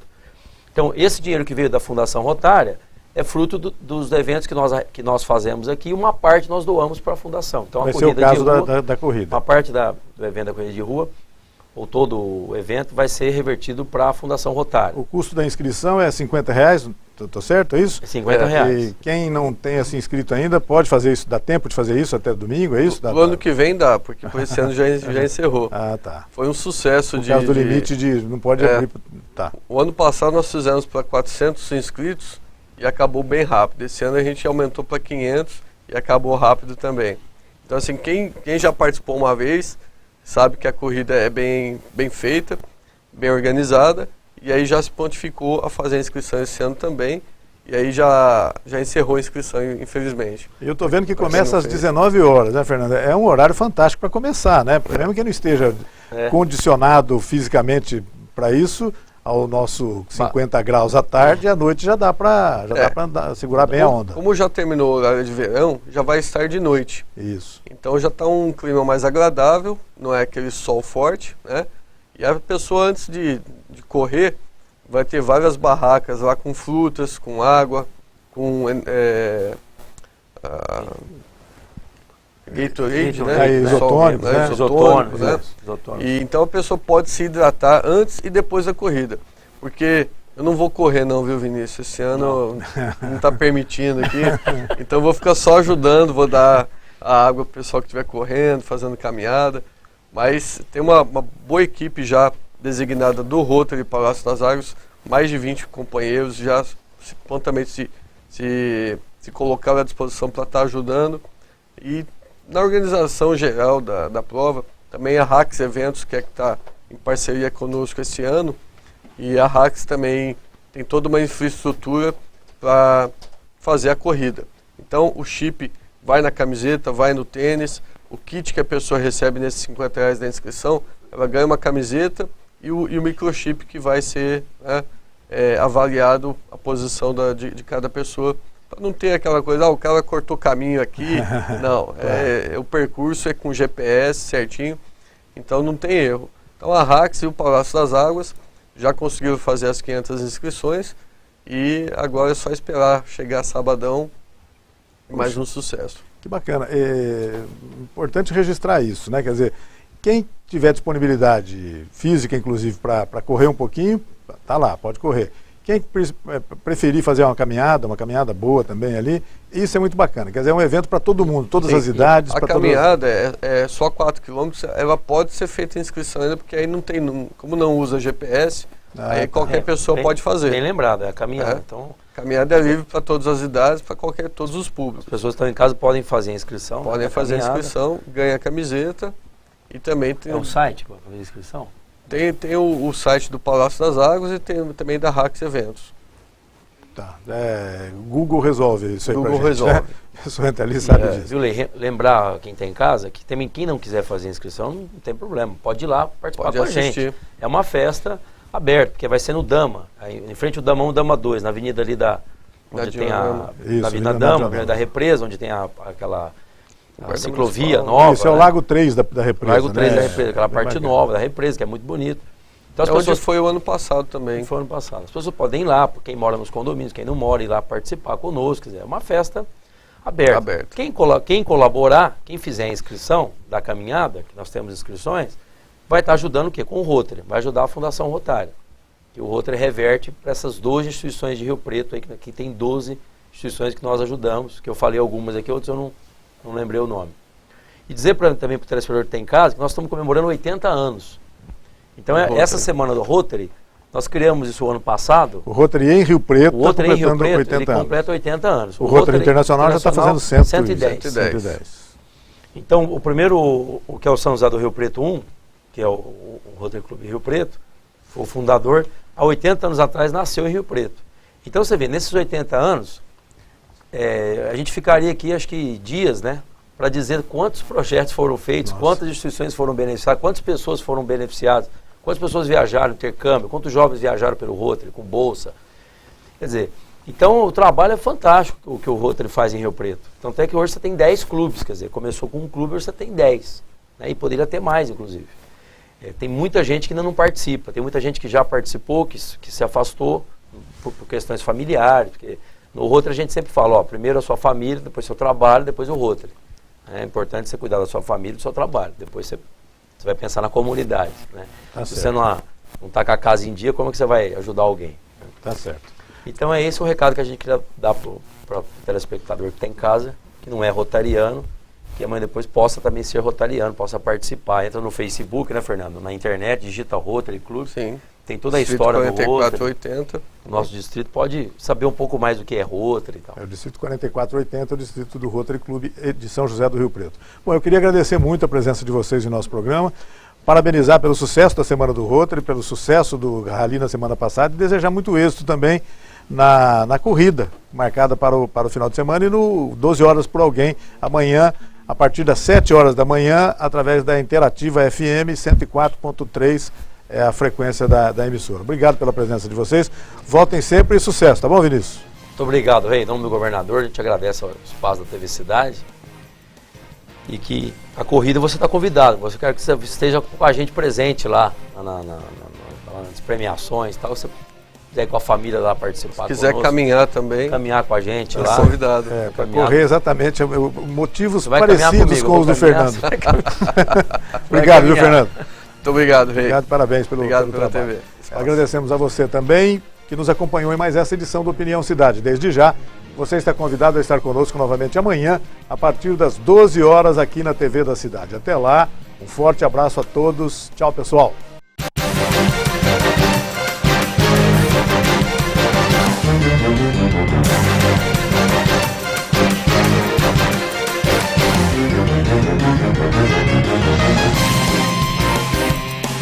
Então esse dinheiro que veio da Fundação Rotária é fruto dos eventos que nós fazemos aqui, uma parte nós doamos para a fundação. Então, vai ser o caso da corrida. Uma parte do evento da corrida de rua, ou todo o evento, vai ser revertido para a Fundação Rotária. O custo da inscrição é R$50, estou certo, é isso? É R$50. E quem não tenha se inscrito ainda pode fazer isso, dá tempo de fazer isso até domingo, é isso? O ano que vem dá, porque por esse ano já encerrou. Ah, tá. Foi um sucesso por causa do limite não pode abrir. Tá. O ano passado nós fizemos para 400 inscritos e acabou bem rápido. Esse ano a gente aumentou para 500 e acabou rápido também. Então assim, quem já participou uma vez sabe que a corrida é bem feita, bem organizada, e aí já se pontificou a fazer a inscrição esse ano também, e aí já encerrou a inscrição, infelizmente. Eu estou vendo que começa às 19 horas, né, Fernanda? É um horário fantástico para começar, né? Mesmo que não esteja condicionado fisicamente para isso, ao nosso 50 graus à tarde, à noite já dá para segurar bem a onda. Como já terminou o horário de verão, já vai estar de noite. Isso. Então já está um clima mais agradável, não é aquele sol forte, né? E a pessoa antes de correr vai ter várias barracas lá com frutas, com água, com Gatorade, né? Isotônicos, né? Isotônicos, né? E então a pessoa pode se hidratar antes e depois da corrida. Porque eu não vou correr não, viu, Vinícius? Esse ano não está permitindo aqui. Então eu vou ficar só ajudando, vou dar a água para o pessoal que estiver correndo, fazendo caminhada. Mas tem uma boa equipe já designada do Rotary Palácio das Águas, mais de 20 companheiros já prontamente se colocaram à disposição para estar ajudando. E na organização geral da prova, também a Rax Eventos, que está em parceria conosco esse ano, e a Rax também tem toda uma infraestrutura para fazer a corrida. Então o chip vai na camiseta, vai no tênis, o kit que a pessoa recebe nesses R$50 da inscrição, ela ganha uma camiseta e o microchip que vai ser avaliado a posição de cada pessoa, para não ter aquela coisa, o cara cortou caminho aqui. Não, o percurso é com GPS certinho, então não tem erro. Então a Rax e o Palácio das Águas já conseguiram fazer as 500 inscrições e agora é só esperar chegar sabadão, mais um sucesso. Que bacana. É importante registrar isso, né? Quer dizer, quem tiver disponibilidade física, inclusive, para correr um pouquinho, tá lá, pode correr. Quem preferir fazer uma caminhada boa também ali, isso é muito bacana. Quer dizer, é um evento para todo mundo, todas as idades. A caminhada é só 4 km, ela pode ser feita em inscrição ainda, porque aí não tem, como não usa GPS, aí qualquer pessoa pode fazer. Bem lembrado, é a caminhada. Então, caminhada é livre para todas as idades, para todos os públicos. As pessoas que estão em casa podem fazer a inscrição. Podem fazer a inscrição, ganha a camiseta e também tem... É um site para fazer a inscrição? Tem o site do Palácio das Águas e tem também da Rax Eventos. Tá. Google resolve isso aí. Google resolve. A pessoa entra ali e sabe disso. Viu, lembrar quem está em casa que também quem não quiser fazer inscrição não tem problema. Pode ir lá participar com a gente. É uma festa aberta, porque vai ser no Dama. Aí, em frente ao Dama 1, Dama 2, na avenida ali onde tem a Avenida Dama, da Represa, onde tem a ciclovia nova. Isso é o Lago 3 da represa. Lago 3 né? da represa, aquela parte nova da represa, que é muito bonito. Então, as pessoas foi o ano passado também. Foi o ano passado. As pessoas podem ir lá, quem mora nos condomínios, quem não mora, ir lá participar conosco. Quer dizer, é uma festa aberta. Quem colaborar, quem fizer a inscrição da caminhada, que nós temos inscrições, vai estar ajudando o quê? Com o Rotary. Vai ajudar a Fundação Rotária. Que o Rotary reverte para essas 12 instituições de Rio Preto, aí, que aqui tem 12 instituições que nós ajudamos, que eu falei algumas aqui, outras eu não lembrei o nome. E dizer também para o telespectador que tem em casa, que nós estamos comemorando 80 anos. Então, essa semana do Rotary, nós criamos isso o ano passado. O Rotary em Rio Preto está completando 80 ele anos. completa 80 anos. O Rotary Internacional já está fazendo 110. Então, o primeiro, o que é o São José do Rio Preto 1, que é o Rotary Clube Rio Preto, foi o fundador, há 80 anos atrás nasceu em Rio Preto. Então, você vê, nesses 80 anos, a gente ficaria aqui, acho que dias, né? Para dizer quantos projetos foram feitos, quantas instituições foram beneficiadas, quantas pessoas foram beneficiadas, quantas pessoas viajaram no intercâmbio, quantos jovens viajaram pelo Rotary, com bolsa. Quer dizer, então o trabalho é fantástico o que o Rotary faz em Rio Preto. Então até que hoje você tem 10 clubes, quer dizer, começou com um clube, hoje você tem 10. Né, e poderia ter mais, inclusive. Tem muita gente que ainda não participa, tem muita gente que já participou, que se afastou por questões familiares, porque no Rotary a gente sempre fala, primeiro a sua família, depois seu trabalho, depois o Rotary. É importante você cuidar da sua família e do seu trabalho. Depois você vai pensar na comunidade. Né? Se você não está com a casa em dia, como é que você vai ajudar alguém? Tá certo. Então é esse o recado que a gente queria dar para o telespectador que está em casa, que não é rotariano, que amanhã depois possa também ser rotariano, possa participar. Entra no Facebook, né, Fernando? Na internet, digita Rotary Clube. Sim. Tem toda a história do Rotary. 4480. O nosso distrito pode saber um pouco mais do que é Rotary e tal. O distrito 4480 é o distrito do Rotary Clube de São José do Rio Preto. Bom, eu queria agradecer muito a presença de vocês em nosso programa, parabenizar pelo sucesso da Semana do Rotary, pelo sucesso do Rally na semana passada e desejar muito êxito também na corrida marcada para o final de semana e no 12 horas por alguém amanhã, a partir das 7 horas da manhã, através da Interativa FM 104.3, é a frequência da emissora. Obrigado pela presença de vocês. Voltem sempre e sucesso, tá bom, Vinícius? Muito obrigado, Rei. Em nome do governador, a gente agradece o espaço da TV Cidade. E que a corrida você está convidado. Você quer que você esteja com a gente presente lá nas premiações e tal. Você quiser ir com a família lá participar. Se quiser caminhar também. Caminhar com a gente lá. Convidado. Para correr exatamente motivos vai parecidos com os do Fernando. Obrigado, viu, Fernando? Muito obrigado, Rei. Obrigado, parabéns pelo pela trabalho. TV. Agradecemos a você também, que nos acompanhou em mais essa edição do Opinião Cidade. Desde já, você está convidado a estar conosco novamente amanhã, a partir das 12 horas aqui na TV da Cidade. Até lá, um forte abraço a todos. Tchau, pessoal.